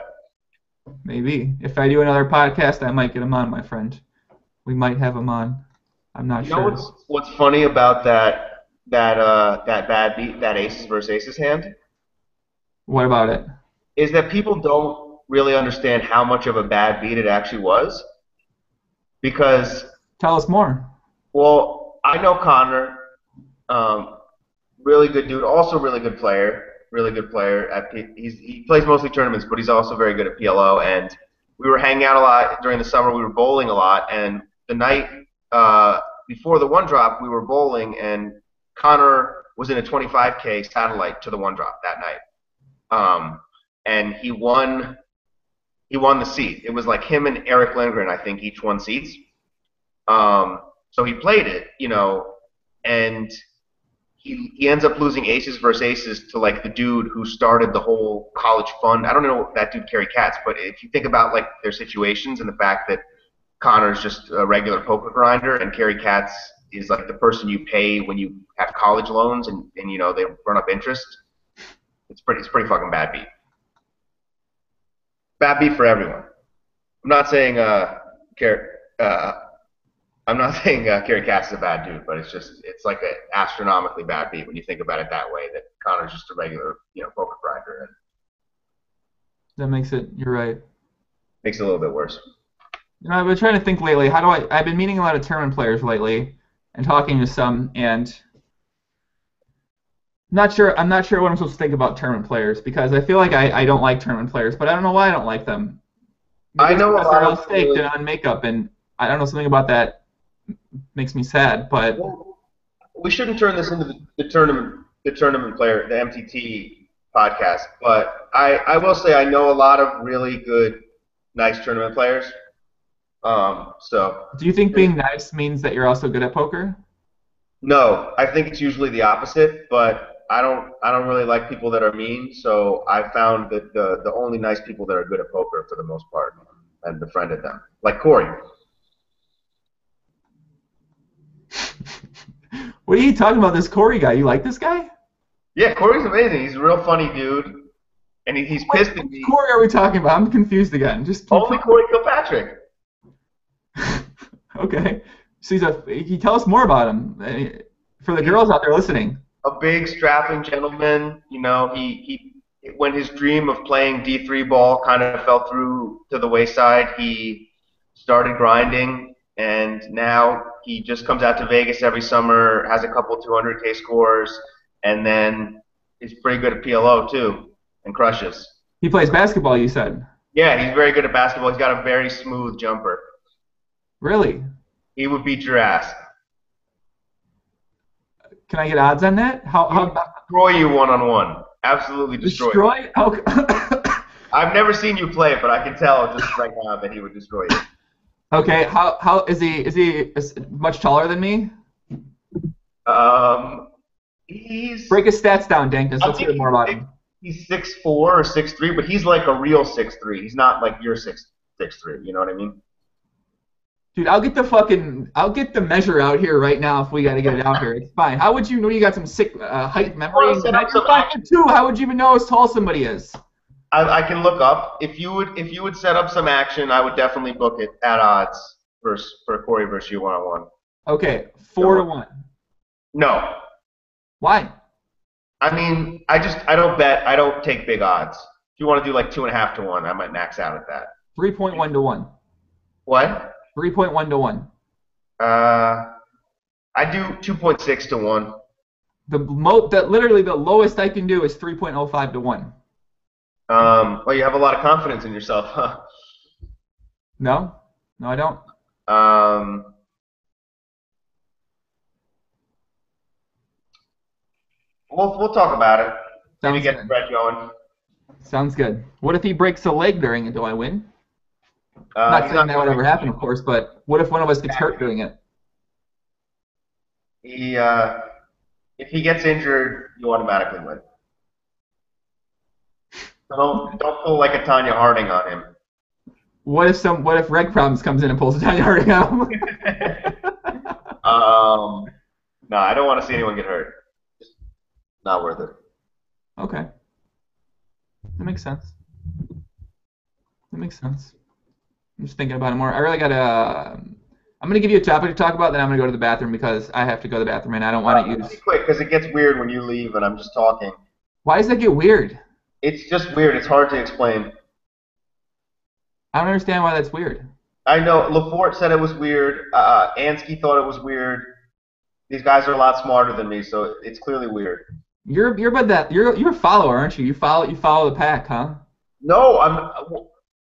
Maybe if I do another podcast, I might get him on, my friend. We might have him on. I'm not sure. You know what's funny about that bad beat, that aces versus aces hand? What about it? Is that people don't really understand how much of a bad beat it actually was. Because tell us more. Well, I know Connor. Really good dude, also really good player. He plays mostly tournaments, but he's also very good at PLO. And we were hanging out a lot during the summer. We were bowling a lot. And the night before the one drop, we were bowling, and Connor was in a 25K satellite to the one drop that night. And he won the seat. It was like him and Eric Lindgren, I think, each won seats. So he played it, and he ends up losing aces versus aces to like the dude who started the whole college fund. I don't know that dude Kerry Katz, but if you think about like their situations and the fact that Connor's just a regular poker grinder and Kerry Katz is like the person you pay when you have college loans and they run up interest. It's pretty fucking bad beat. Bad beat for everyone. I'm not saying Kerry Katz is a bad dude, but it's like an astronomically bad beat when you think about it that way. That Connor's just a regular poker grinder. And that makes it. You're right. Makes it a little bit worse. I've been trying to think lately. I've been meeting a lot of tournament players lately and talking to some, and I'm not sure what I'm supposed to think about tournament players because I feel like I don't like tournament players, but I don't know why I don't like them. Maybe I know a lot of staked and on makeup, and I don't know, something about that makes me sad. But we shouldn't turn this into the tournament player, the MTT podcast. But I will say I know a lot of really good, nice tournament players. So. Do you think being nice means that you're also good at poker? No, I think it's usually the opposite. But I don't really like people that are mean. So I found that the only nice people that are good at poker for the most part, and befriended them, like Cory. What are you talking about, this Cory guy? You like this guy? Yeah, Cory's amazing. He's a real funny dude, and he's pissed at me. What Cory are we talking about? I'm confused again. Only Cory Kilpatrick. Okay. So can you tell us more about him for the girls out there listening? A big strapping gentleman. He when his dream of playing D3 ball kind of fell through to the wayside, he started grinding, and now he just comes out to Vegas every summer, has a couple 200K scores, and then he's pretty good at PLO too, and crushes. He plays basketball, you said. Yeah, he's very good at basketball. He's got a very smooth jumper. Really? He would beat your ass. Can I get odds on that? How Destroy you one-on-one. Absolutely destroy you. destroy? Okay. I've never seen you play, but I can tell just right now that he would destroy you. Okay. How is he much taller than me? He's Break his stats down, Dankness. Let's hear more about him. He's 6'4" or 6'3", but he's like a real 6'3". He's not like your 6'3". You know what I mean? Dude, I'll get the measure out here right now if we got to get it out here. It's fine. How would you know you got some sick height memory? Well, set up some 5'2". How would you even know how tall somebody is? I can look up. If you would set up some action, I would definitely book it at odds for Cory versus you one-on-one. Okay, 4-1. No. Why? I mean, I don't bet. I don't take big odds. If you want to do like 2.5 to 1, I might max out at that. 3.1 to 1. What? 3.1 to 1. I do 2.6 to 1. Literally the lowest I can do is 3.05 to 1. Well, you have a lot of confidence in yourself, huh? No, I don't. We'll talk about it. Sounds Maybe get good. the bread going. Sounds good. What if he breaks a leg during it? Do I win? Not saying that would ever happen, of course, but what if one of us gets hurt doing it? If he gets injured, you automatically win. So don't pull like a Tanya Harding on him. What if Reg Problems comes in and pulls a Tanya Harding on him? No, I don't want to see anyone get hurt. Just not worth it. Okay. That makes sense. I'm just thinking about it more. I really gotta. I'm gonna give you a topic to talk about, then I'm gonna go to the bathroom because I have to go to the bathroom and I don't want to use. Be quick, because it gets weird when you leave and I'm just talking. Why does that get weird? It's just weird. It's hard to explain. I don't understand why that's weird. I know Lefort said it was weird. Ansky thought it was weird. These guys are a lot smarter than me, so it's clearly weird. You're a follower, aren't you? You follow the pack, huh? No,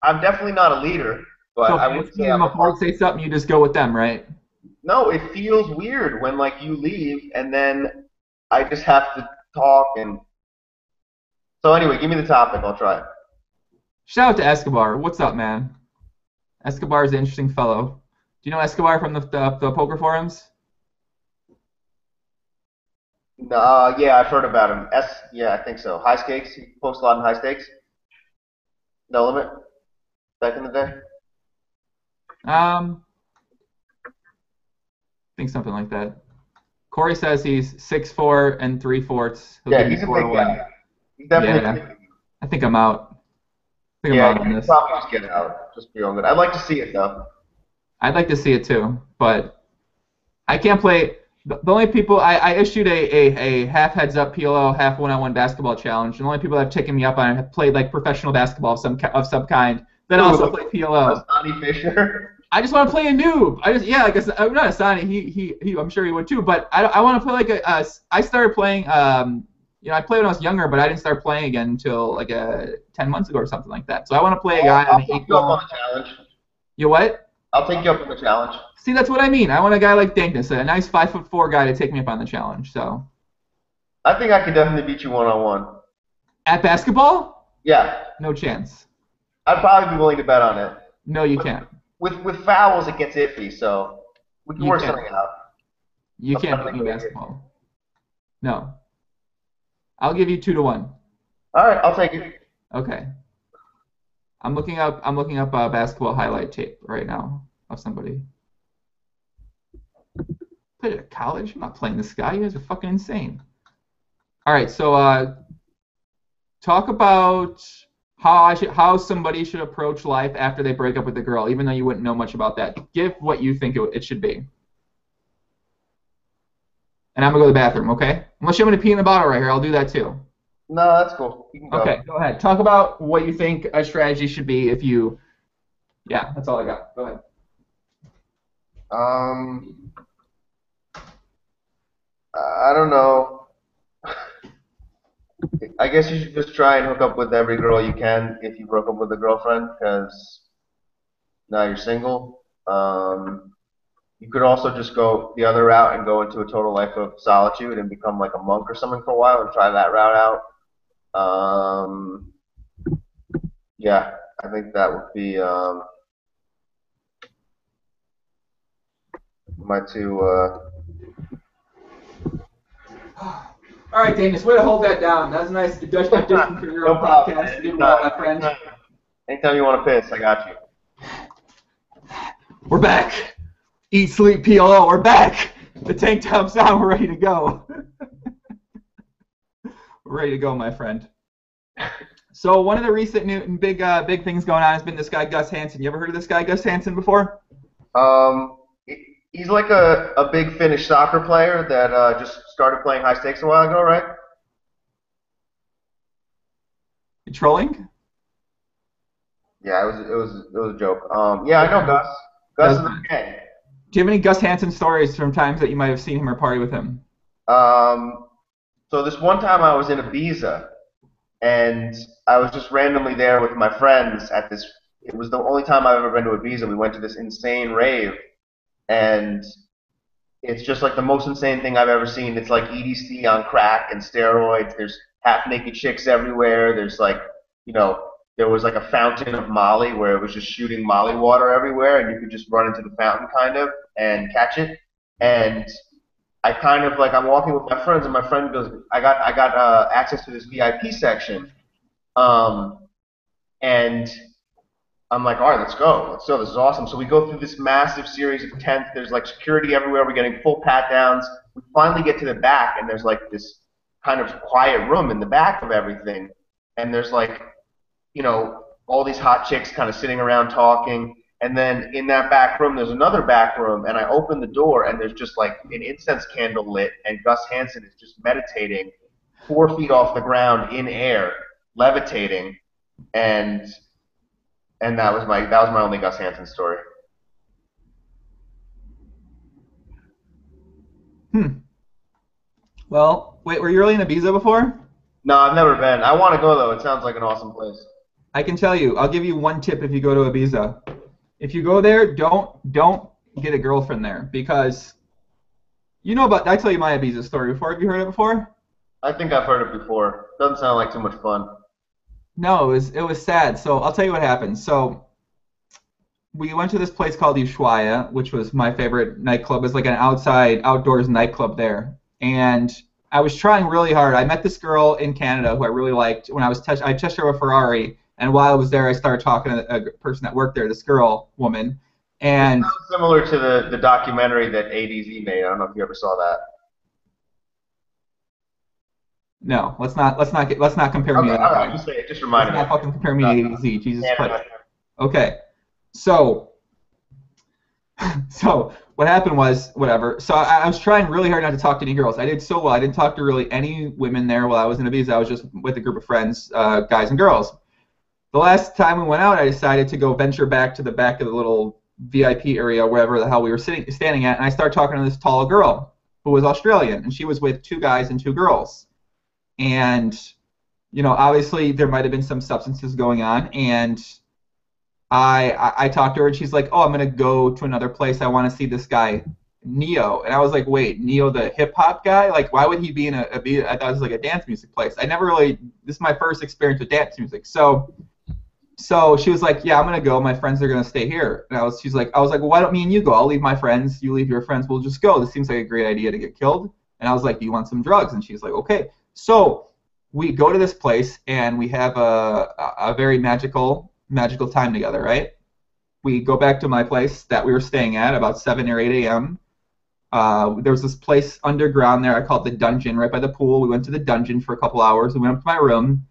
I'm definitely not a leader. But so I would say I'm a say something, you just go with them, right? No, it feels weird when like you leave and then I just have to talk and. So anyway, give me the topic. I'll try it. Shout out to Escobar. What's up, man? Escobar is an interesting fellow. Do you know Escobar from the poker forums? Yeah, I've heard about him. Yeah, I think so. High stakes. He posts a lot in high stakes. No limit. Back in the day. I think something like that. Cory says he's 6'4" and 3/4. Yeah, he's a big guy. He's definitely. Yeah, I think I'm out. I'm out on this. Probably just get out. Just be on good. I'd like to see it though. I'd like to see it too, but I can't play. The only people I issued a half heads up PLO, half one-on-one basketball challenge. And the only people that have taken me up on it have played like professional basketball of some kind. Then also play PLO. Asani Fisher. I just want to play a noob. I guess I'm not Asani. He I'm sure he would too. But I want to play like I started playing. I played when I was younger, but I didn't start playing again until like 10 months ago or something like that. So I want to play a guy on the equal. I'll take you up on the challenge. You what? I'll take you up on the challenge. See, that's what I mean. I want a guy like Dankness, a nice 5'4" guy to take me up on the challenge. So. I think I could definitely beat you one-on-one. At basketball? Yeah. No chance. I'd probably be willing to bet on it. No, you can't. With fouls, it gets iffy, so we can work something out. You can't beat me basketball. No. I'll give you 2 to 1. All right, I'll take it. Okay. I'm looking up a basketball highlight tape right now of somebody. Played at college? I'm not playing this guy. You guys are fucking insane. All right, so talk about how somebody should approach life after they break up with a girl, even though you wouldn't know much about that. Give what you think it should be. And I'm gonna go to the bathroom, okay? Unless you want me to pee in the bottle right here, I'll do that too. No, that's cool. You can Okay, go. go ahead. Talk about what you think a strategy should be if you. Yeah, that's all I got. Go ahead. Um, I don't know. I guess you should just try and hook up with every girl you can if you broke up with a girlfriend, because now you're single. You could also just go the other route and go into a total life of solitude and become like a monk or something for a while and try that route out. Yeah, I think that would be my two. All right, Dankness, way to hold that down. That was a nice addition for your No own problem, podcast. man. You did well, my friend. Anytime you want to piss, I got you. We're back. Eat, sleep, PLO. We're back. The tank top's on. We're ready to go. We're ready to go, my friend. So one of the recent new big things going on has been this guy Gus Hansen. You ever heard of this guy Gus Hansen before? Um, he's like a big Finnish soccer player that just started playing high stakes a while ago, right? You trolling? Yeah, it was a joke. Yeah, I know Gus. Gus is okay. Do you have any Gus Hansen stories from times that you might have seen him or party with him? Um, so this one time I was in Ibiza and I was just randomly there with my friends at this. It was the only time I've ever been to Ibiza. We went to this insane rave, and it's just like the most insane thing I've ever seen. It's like EDC on crack and steroids. There's half naked chicks everywhere. There's like, you know, there was like a fountain of Molly where it was just shooting Molly water everywhere, and you could just run into the fountain kind of and catch it. And I kind of like I'm walking with my friends, and my friend goes, I got access to this VIP section, um, and I'm like, all right, let's go. Let's go. This is awesome. So we go through this massive series of tents. There's like security everywhere. We're getting full pat downs. We finally get to the back, and there's like this kind of quiet room in the back of everything. And there's like, all these hot chicks kind of sitting around talking. And then in that back room, there's another back room. And I open the door, and there's just like an incense candle lit, and Gus Hansen is just meditating 4 feet off the ground in air, levitating. And that was my only Gus Hansen story. Hmm. Well, wait, were you really in Ibiza before? No, I've never been. I want to go though. It sounds like an awesome place. I can tell you. I'll give you one tip if you go to Ibiza. If you go there, don't get a girlfriend there because you know about. I tell you my Ibiza story before. Have you heard it before? I think I've heard it before. Doesn't sound like too much fun. No, it was sad. So I'll tell you what happened. So we went to this place called Ushuaia, which was my favorite nightclub. It's like an outdoors nightclub there. And I was trying really hard. I met this girl in Canada who I really liked when I test drove a Ferrari. And while I was there, I started talking to a person that worked there, this woman. It And sounds similar to the documentary that ADZ made. I don't know if you ever saw that. no, let's not compare me Okay, to all that right. guy. Just say it. Just Let's reminded me. not fucking compare me to ADZ. Jesus Christ. Canada. Okay. So So what happened was, whatever. So I was trying really hard not to talk to any girls. I did so well. I didn't talk to really any women there while I was in Ibiza. I was just with a group of friends, guys and girls. The last time we went out, I decided to go venture back to the back of the little VIP area, wherever the hell we were standing at, and I started talking to this tall girl who was Australian, and she was with two guys and two girls. And, obviously there might have been some substances going on, and I talked to her, and she's like, "Oh, I'm gonna go to another place. I want to see this guy, Neo." And I was like, "Wait, Neo, the hip hop guy? Like, why would he be in I thought it was like a dance music place. I never really. This is my first experience with dance music. So she was like, "Yeah, I'm gonna go. My friends are gonna stay here." And I was like, "Well, why don't me and you go? I'll leave my friends. You leave your friends. We'll just go. This seems like a great idea to get killed." And I was like, "Do you want some drugs?" And she's like, "Okay." So we go to this place, and we have a very magical time together, right? We go back to my place that we were staying at about 7 or 8 a.m. There was this place underground there. I called the dungeon, right by the pool. We went to the dungeon for a couple hours. We went up to my room.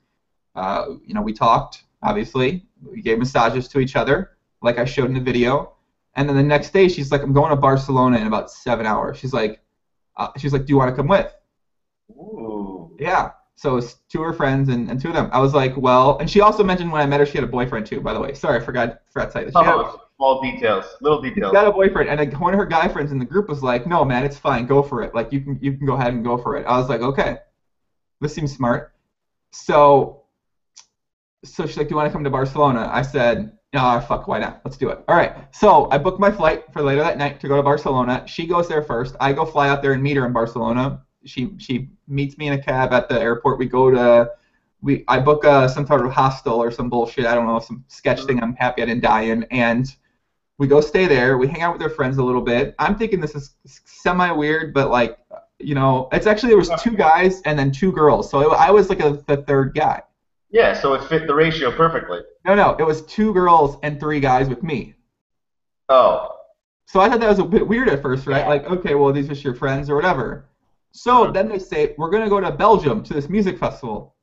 We talked, obviously. We gave massages to each other, like I showed in the video. And then the next day, she's like, "I'm going to Barcelona in about 7 hours." She's like, "Do you want to come with?" Ooh. Yeah. So it was two of her friends and two of them. I was like, well, and she also mentioned when I met her, she had a boyfriend too, by the way. Sorry, I forgot to tell you this. Oh, small details, little She's details. got a boyfriend, and one of her guy friends in the group was like, no, man, it's fine, go for it. Like, you can go ahead and go for it. I was like, okay, this seems smart. So she's like, do you want to come to Barcelona? I said, no, fuck, why not? Let's do it. All right. So I booked my flight for later that night to go to Barcelona. She goes there first. I go fly out there and meet her in Barcelona. She meets me in a cab at the airport. I book some sort of hostel or some bullshit. I don't know, some sketch thing I'm happy I didn't die in. And we go stay there. We hang out with her friends a little bit. I'm thinking this is semi-weird, but like, it's actually, there was two guys and then two girls. So I was like the third guy. Yeah, so it fit the ratio perfectly. No, it was two girls and three guys with me. Oh. So I thought that was a bit weird at first, right? Yeah. Like, okay, well, these are just your friends or whatever. So then they say, we're going to go to Belgium to this music festival.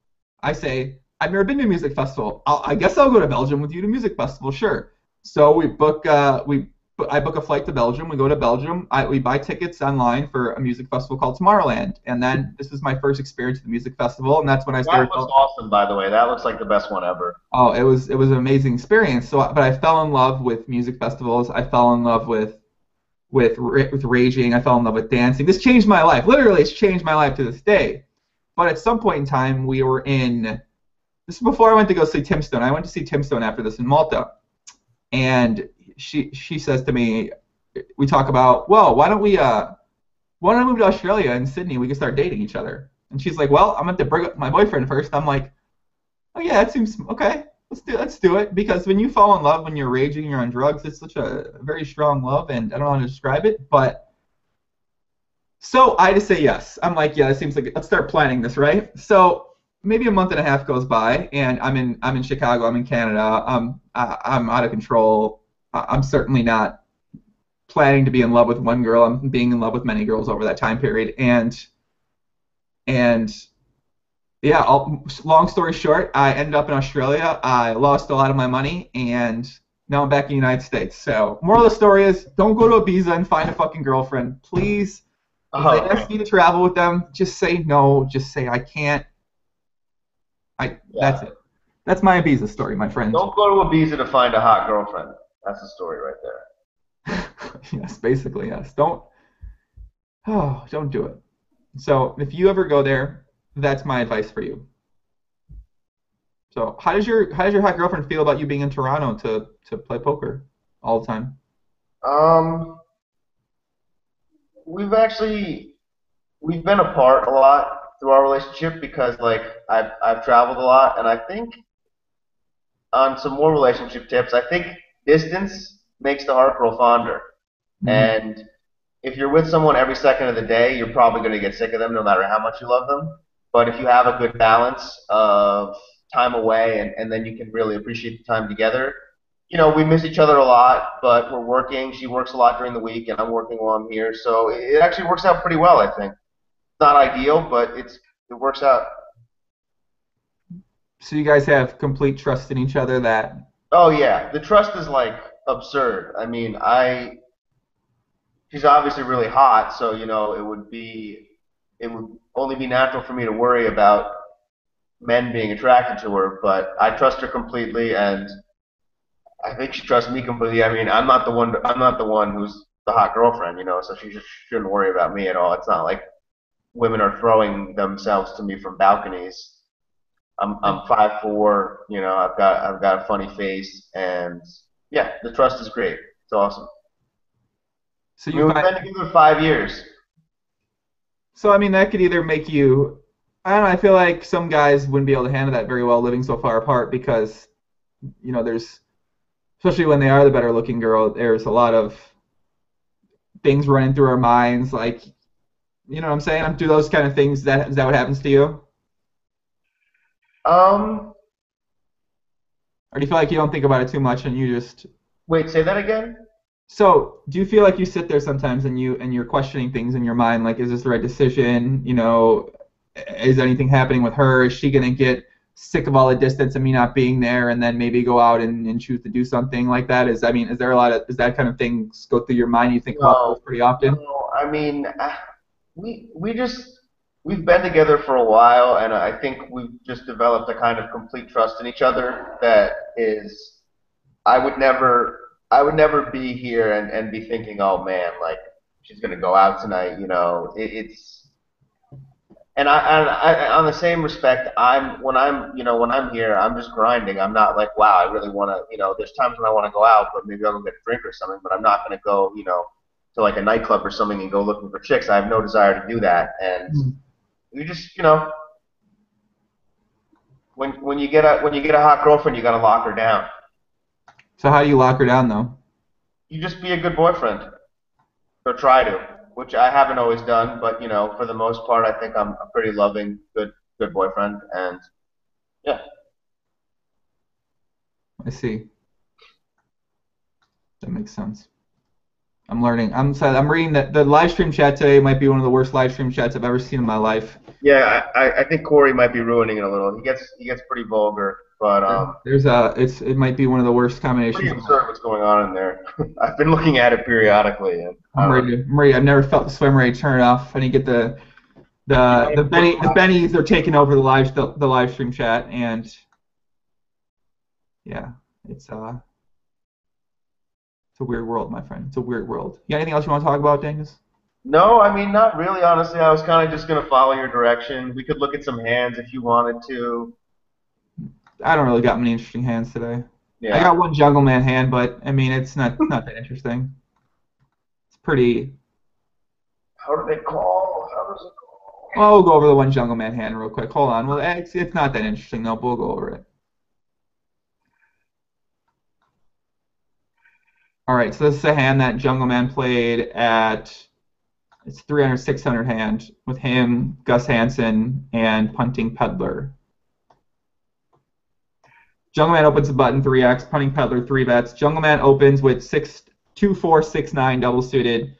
I say, I've never been to a music festival. I guess I'll go to Belgium with you to music festival, sure. So I book a flight to Belgium. We go to Belgium. We buy tickets online for a music festival called Tomorrowland. And then this is my first experience at the music festival, and that's when I started. That looks awesome, by the way. That looks like the best one ever. Oh, it was an amazing experience. But I fell in love with music festivals. I fell in love with raging. I fell in love with dancing. This changed my life. Literally, it's changed my life to this day. But at some point in time, we were in. This is before I went to go see Tim Stone. I went to see Tim Stone after this in Malta, and she says to me, we talk about, well, why don't I move to Australia and Sydney? We can start dating each other. And she's like, well, I'm going to bring up my boyfriend first. I'm like, oh yeah, that seems okay. Let's do it. Because when you fall in love, when you're raging, you're on drugs, it's such a very strong love, and I don't know how to describe it. But so I just say yes. I'm like, yeah, it seems like let's start planning this, right? So maybe a month and a half goes by, and I'm in Chicago. I'm in Canada. I'm out of control. I'm certainly not planning to be in love with one girl. I'm being in love with many girls over that time period, and yeah. Long story short, I ended up in Australia. I lost a lot of my money, and now I'm back in the United States. So, moral of the story is, don't go to Ibiza and find a fucking girlfriend, please. If they ask you to travel with them, just say no. Just say I can't. That's it. That's my Ibiza story, my friend. Don't go to Ibiza to find a hot girlfriend. That's the story right there. Yes, basically, yes. Don't do it. So if you ever go there, that's my advice for you. So how does your hot girlfriend feel about you being in Toronto to play poker all the time? We've been apart a lot through our relationship because like I've traveled a lot, and I think on some more relationship tips, I think distance makes the heart grow fonder. Mm-hmm. And if you're with someone every second of the day, you're probably going to get sick of them no matter how much you love them. But if you have a good balance of time away and then you can really appreciate the time together, we miss each other a lot, but we're working. She works a lot during the week, and I'm working while I'm here. So it actually works out pretty well, I think. It's not ideal, but it works out. So you guys have complete trust in each other that... Oh, yeah. The trust is, like, absurd. I mean, she's obviously really hot, so, it would only be natural for me to worry about men being attracted to her, but I trust her completely, and I think she trusts me completely. I mean, I'm not the one who's the hot girlfriend, so she just shouldn't worry about me at all. It's not like women are throwing themselves to me from balconies. I'm 5'4", I've got a funny face, and yeah, the trust is great. It's awesome. So we've been together 5 years. So I mean, that could either make you, I don't know, I feel like some guys wouldn't be able to handle that very well living so far apart because, there's, especially when they are the better looking girl, there's a lot of things running through our minds, like, you know what I'm saying? Do those kind of things, is that what happens to you? Or do you feel like you don't think about it too much and you just... Wait, say that again? So, do you feel like you sit there sometimes and you're questioning things in your mind, like, is this the right decision? Is anything happening with her? Is she gonna get sick of all the distance and me not being there, and then maybe go out and choose to do something like that? Is there a lot of, is that kind of things go through your mind? You think about those pretty often? No, I mean, we we've been together for a while, and I think we've just developed a kind of complete trust in each other that is, I would never, I would never be here and be thinking, oh man, like she's gonna go out tonight, you know. It's on the same respect, when I'm here, I'm just grinding. I'm not like, wow, I really want to, you know. There's times when I want to go out, but maybe I'll go get a drink or something. But I'm not going to go, you know, to like a nightclub or something and go looking for chicks. I have no desire to do that. And you just, you know, when you get a hot girlfriend, you got to lock her down. So how do you lock her down, though? You just be a good boyfriend, or try to, which I haven't always done. But you know, for the most part, I think I'm a pretty loving, good boyfriend. And yeah. I see. That makes sense. I'm learning. I'm sorry, I'm reading that the live stream chat today might be one of the worst live stream chats I've ever seen in my life. Yeah, I think Cory might be ruining it a little. He gets pretty vulgar, but it might be one of the worst combinations. pretty absurd what's going on in there. I've been looking at it periodically, and I'm ready. I've never felt the swim ready to turn it off. I need to get the bennies are taking over the live stream chat, and yeah, it's a weird world, my friend. It's a weird world. You got anything else you want to talk about, Dankness? No, I mean not really. Honestly, I was kind of just gonna follow your direction. We could look at some hands if you wanted to. I don't really got many interesting hands today. Yeah. I got one jungleman hand, but I mean it's not that interesting. It's pretty. How do they call? How does it call? Well, we'll go over the one jungleman hand real quick. Hold on. Well, it's not that interesting though. But we'll go over it. All right. So this is a hand that jungleman played at. It's 300, 600 hand with him, Gus Hansen, and punting-peddler. Jungleman opens the button 3x, punting-peddler 3 bets. Jungleman opens with 2, 4, 6, 9 double suited.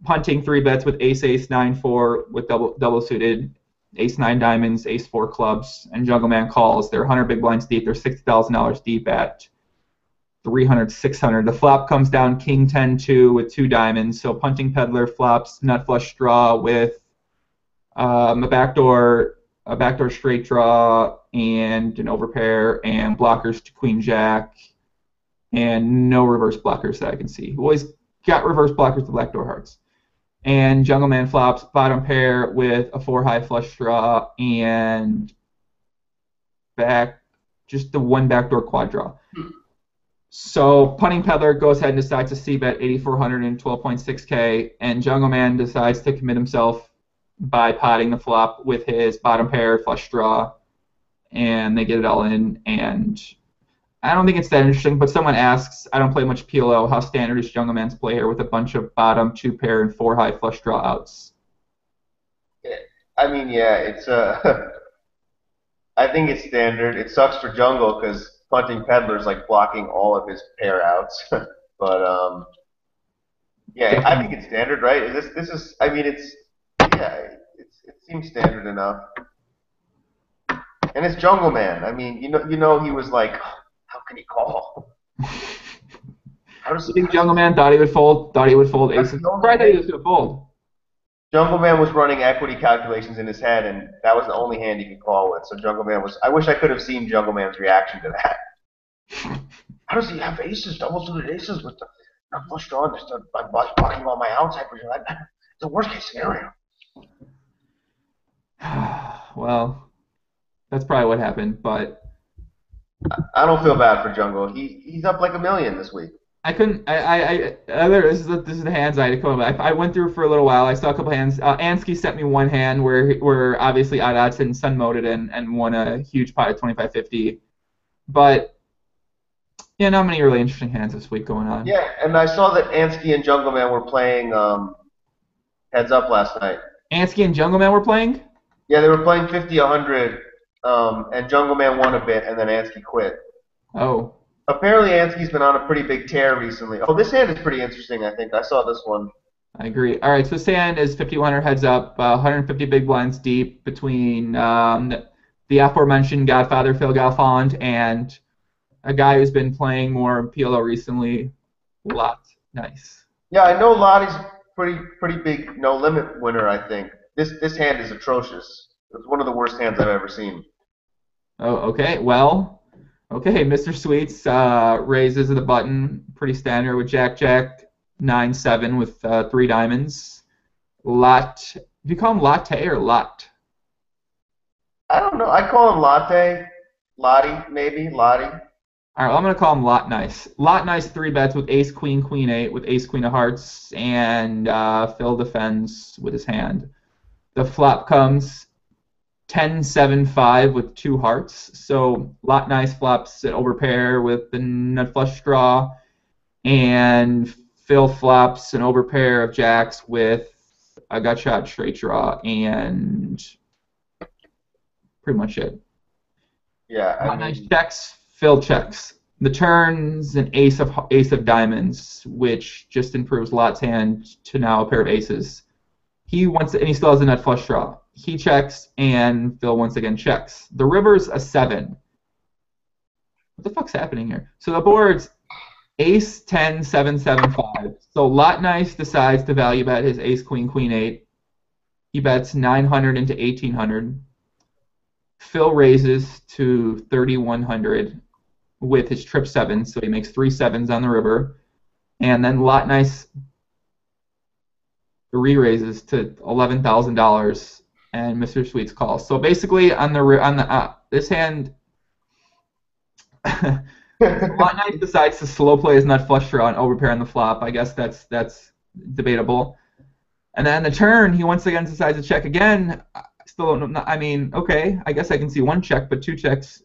Punting 3 bets with ace, ace, 9, 4 with double suited. Ace 9 diamonds, ace 4 clubs, and Jungleman calls. They're 100 big blinds deep. They're $60,000 deep at 300, 600. The flop comes down king 10 2 with 2 diamonds. So punting-peddler flops nut flush draw with a backdoor straight draw and an overpair and blockers to queen jack and no reverse blockers that I can see. Always got reverse blockers to backdoor hearts. And Jungleman flops bottom pair with a 4 high flush draw and just the one backdoor quad draw. So punting-peddler goes ahead and decides to c-bet 8,400 and 12.6k, and Jungleman decides to commit himself by potting the flop with his bottom pair flush draw, and they get it all in. And I don't think it's that interesting, but someone asks, I don't play much PLO, how standard is Jungleman's play here with a bunch of bottom 2 pair and 4 high flush draw outs? I mean, yeah, it's I think it's standard. It sucks for Jungle because punting-peddler's like blocking all of his pair outs. But yeah, I think it's standard, right? This is I mean it seems standard enough. And it's Jungleman. I mean, you know he was like, how can he call? How does you think Jungleman thought he would fold? Thought he would fold aces? I thought he was gonna fold. Jungleman was running equity calculations in his head, and that was the only hand he could call with. So Jungleman was. I wish I could have seen Jungleman's reaction to that. How does he have aces, double-suited aces with the flush draw and just blocking all my outs? It's the worst-case scenario. Well, that's probably what happened, but I don't feel bad for Jungle. He's up like $1 million this week. I couldn't. This is the hands I had to come up with. I went through for a little while. I saw a couple hands. Ansky sent me one hand where obviously Odd Odson sun moded and won a huge pot of 25-50. But yeah, not many really interesting hands this week going on. Yeah, and I saw that Ansky and Jungleman were playing heads up last night. Ansky and Jungleman were playing? Yeah, they were playing 50-100, and Jungleman won a bit, and then Ansky quit. Oh. Apparently, Ansky's been on a pretty big tear recently. Oh, this hand is pretty interesting, I think. I saw this one. I agree. All right, so this hand is 50-100 heads up, 150 big blinds deep between the aforementioned Godfather Phil Galfond and a guy who's been playing more PLO recently, Lottenice. Yeah, I know Lottie's pretty big no limit winner, I think. This hand is atrocious. It's one of the worst hands I've ever seen. Oh, okay. Well, okay. Mr. Sweets raises the button, pretty standard with Jack Jack 9-7 with 3 diamonds. Lot. Do you call him latte or lot? I don't know. I call him Latte, Lottie, maybe Lottie. All right, well, I'm gonna call him Lottenice. Lottenice 3 bets with Ace Queen Queen 8 with Ace Queen of Hearts, and Phil defends with his hand. The flop comes 10-7-5 with 2 hearts. So Lottenice flops an overpair with the nut flush draw, and Phil flops an overpair of jacks with a gut shot straight draw, and pretty much it. Yeah, I Lottenice mean, checks, Phil checks. The turn's an ace of diamonds, which just improves Lott's hand to now a pair of aces. He wants, and he still has a nut flush draw. He checks, and Phil once again checks. The river's a 7. What the fuck's happening here? So the board's Ace 10 7 7 5. So Lottenice decides to value bet his Ace Queen Queen 8. He bets 900 into 1800. Phil raises to 3100 with his trip 7, so he makes 3 sevens on the river, and then Lottenice re-raises to $11,000, and Mr. Sweets calls. So basically, on the this hand, Lottenice decides to slow play his nut flush draw and overpair on the flop. I guess that's debatable. And then the turn, he once again decides to check again. Still don't know. I mean, okay, I guess I can see 1 check, but 2 checks.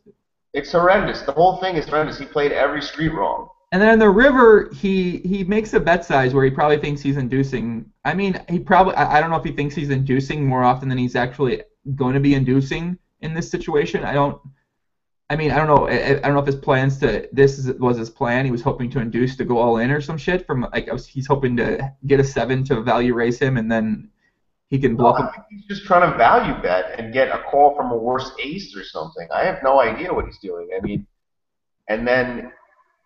it's horrendous. The whole thing is horrendous. He played every street wrong. And then in the river, he makes a bet size where he probably thinks he's inducing. I mean, I don't know if he thinks he's inducing more often than he's actually going to be inducing in this situation. I don't know. I don't know if his plans was his plan. He was hoping to induce to go all in or some shit. He's hoping to get a 7 to value raise him, and then he can bluff him. I think he's just trying to value bet and get a call from a worse ace or something. I have no idea what he's doing. I mean, and then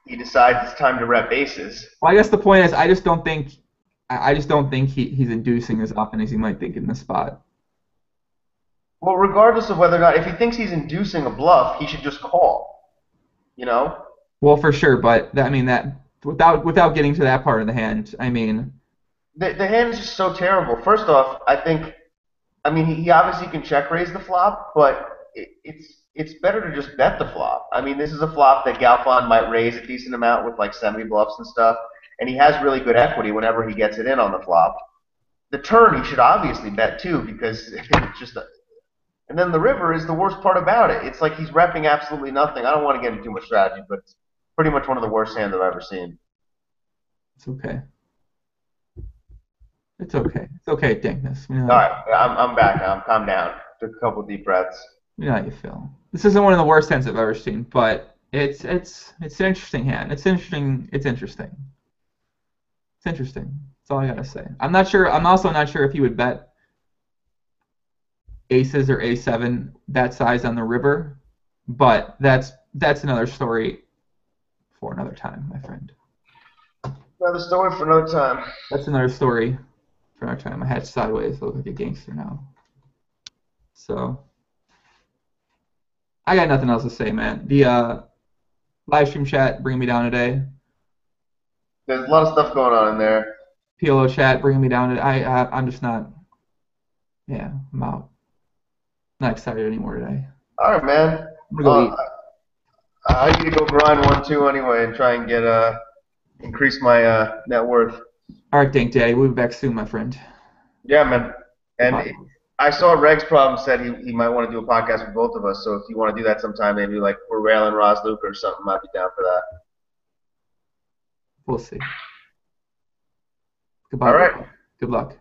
he decides it's time to rep aces. Well, I guess the point is, I just don't think he's inducing as often as he might think in this spot. Well, regardless of whether or not, if he thinks he's inducing a bluff, he should just call. You know? Well, for sure, but without getting to that part of the hand, I mean. The hand is just so terrible. First off, I mean, he obviously can check raise the flop, but it's better to just bet the flop. I mean, this is a flop that Galfond might raise a decent amount with like semi-bluffs and stuff, and he has really good equity whenever he gets it in on the flop. The turn he should obviously bet too, because it's just and then the river is the worst part about it. It's like he's repping absolutely nothing. I don't want to get into too much strategy, but it's pretty much one of the worst hands I've ever seen. It's okay. It's okay. It's okay, Dankness. All right, I'm back now. Calm down. Took a couple deep breaths. You know how you feel. This isn't one of the worst hands I've ever seen, but it's an interesting hand. It's interesting. It's interesting. It's interesting. That's all I gotta say. I'm not sure. I'm also not sure if he would bet aces or a7 that size on the river, but that's another story for another time, my friend. Another story for another time. That's another story for another time. I hatched sideways. I look like a gangster now. So I got nothing else to say, man. The live stream chat bringing me down today. There's a lot of stuff going on in there. PLO chat bringing me down today. I'm just not. Yeah, I'm out. Not excited anymore today. All right, man. I'm gonna go eat. I need to go grind 1-2 anyway and try and get increase my net worth. All right, Dank Daddy. We'll be back soon, my friend. Yeah, man. And Bye. I saw Reg's problem said he might want to do a podcast with both of us. So if you want to do that sometime, maybe like we're railing Ross Luke or something, I'd be down for that. We'll see. Goodbye. All right. Good luck.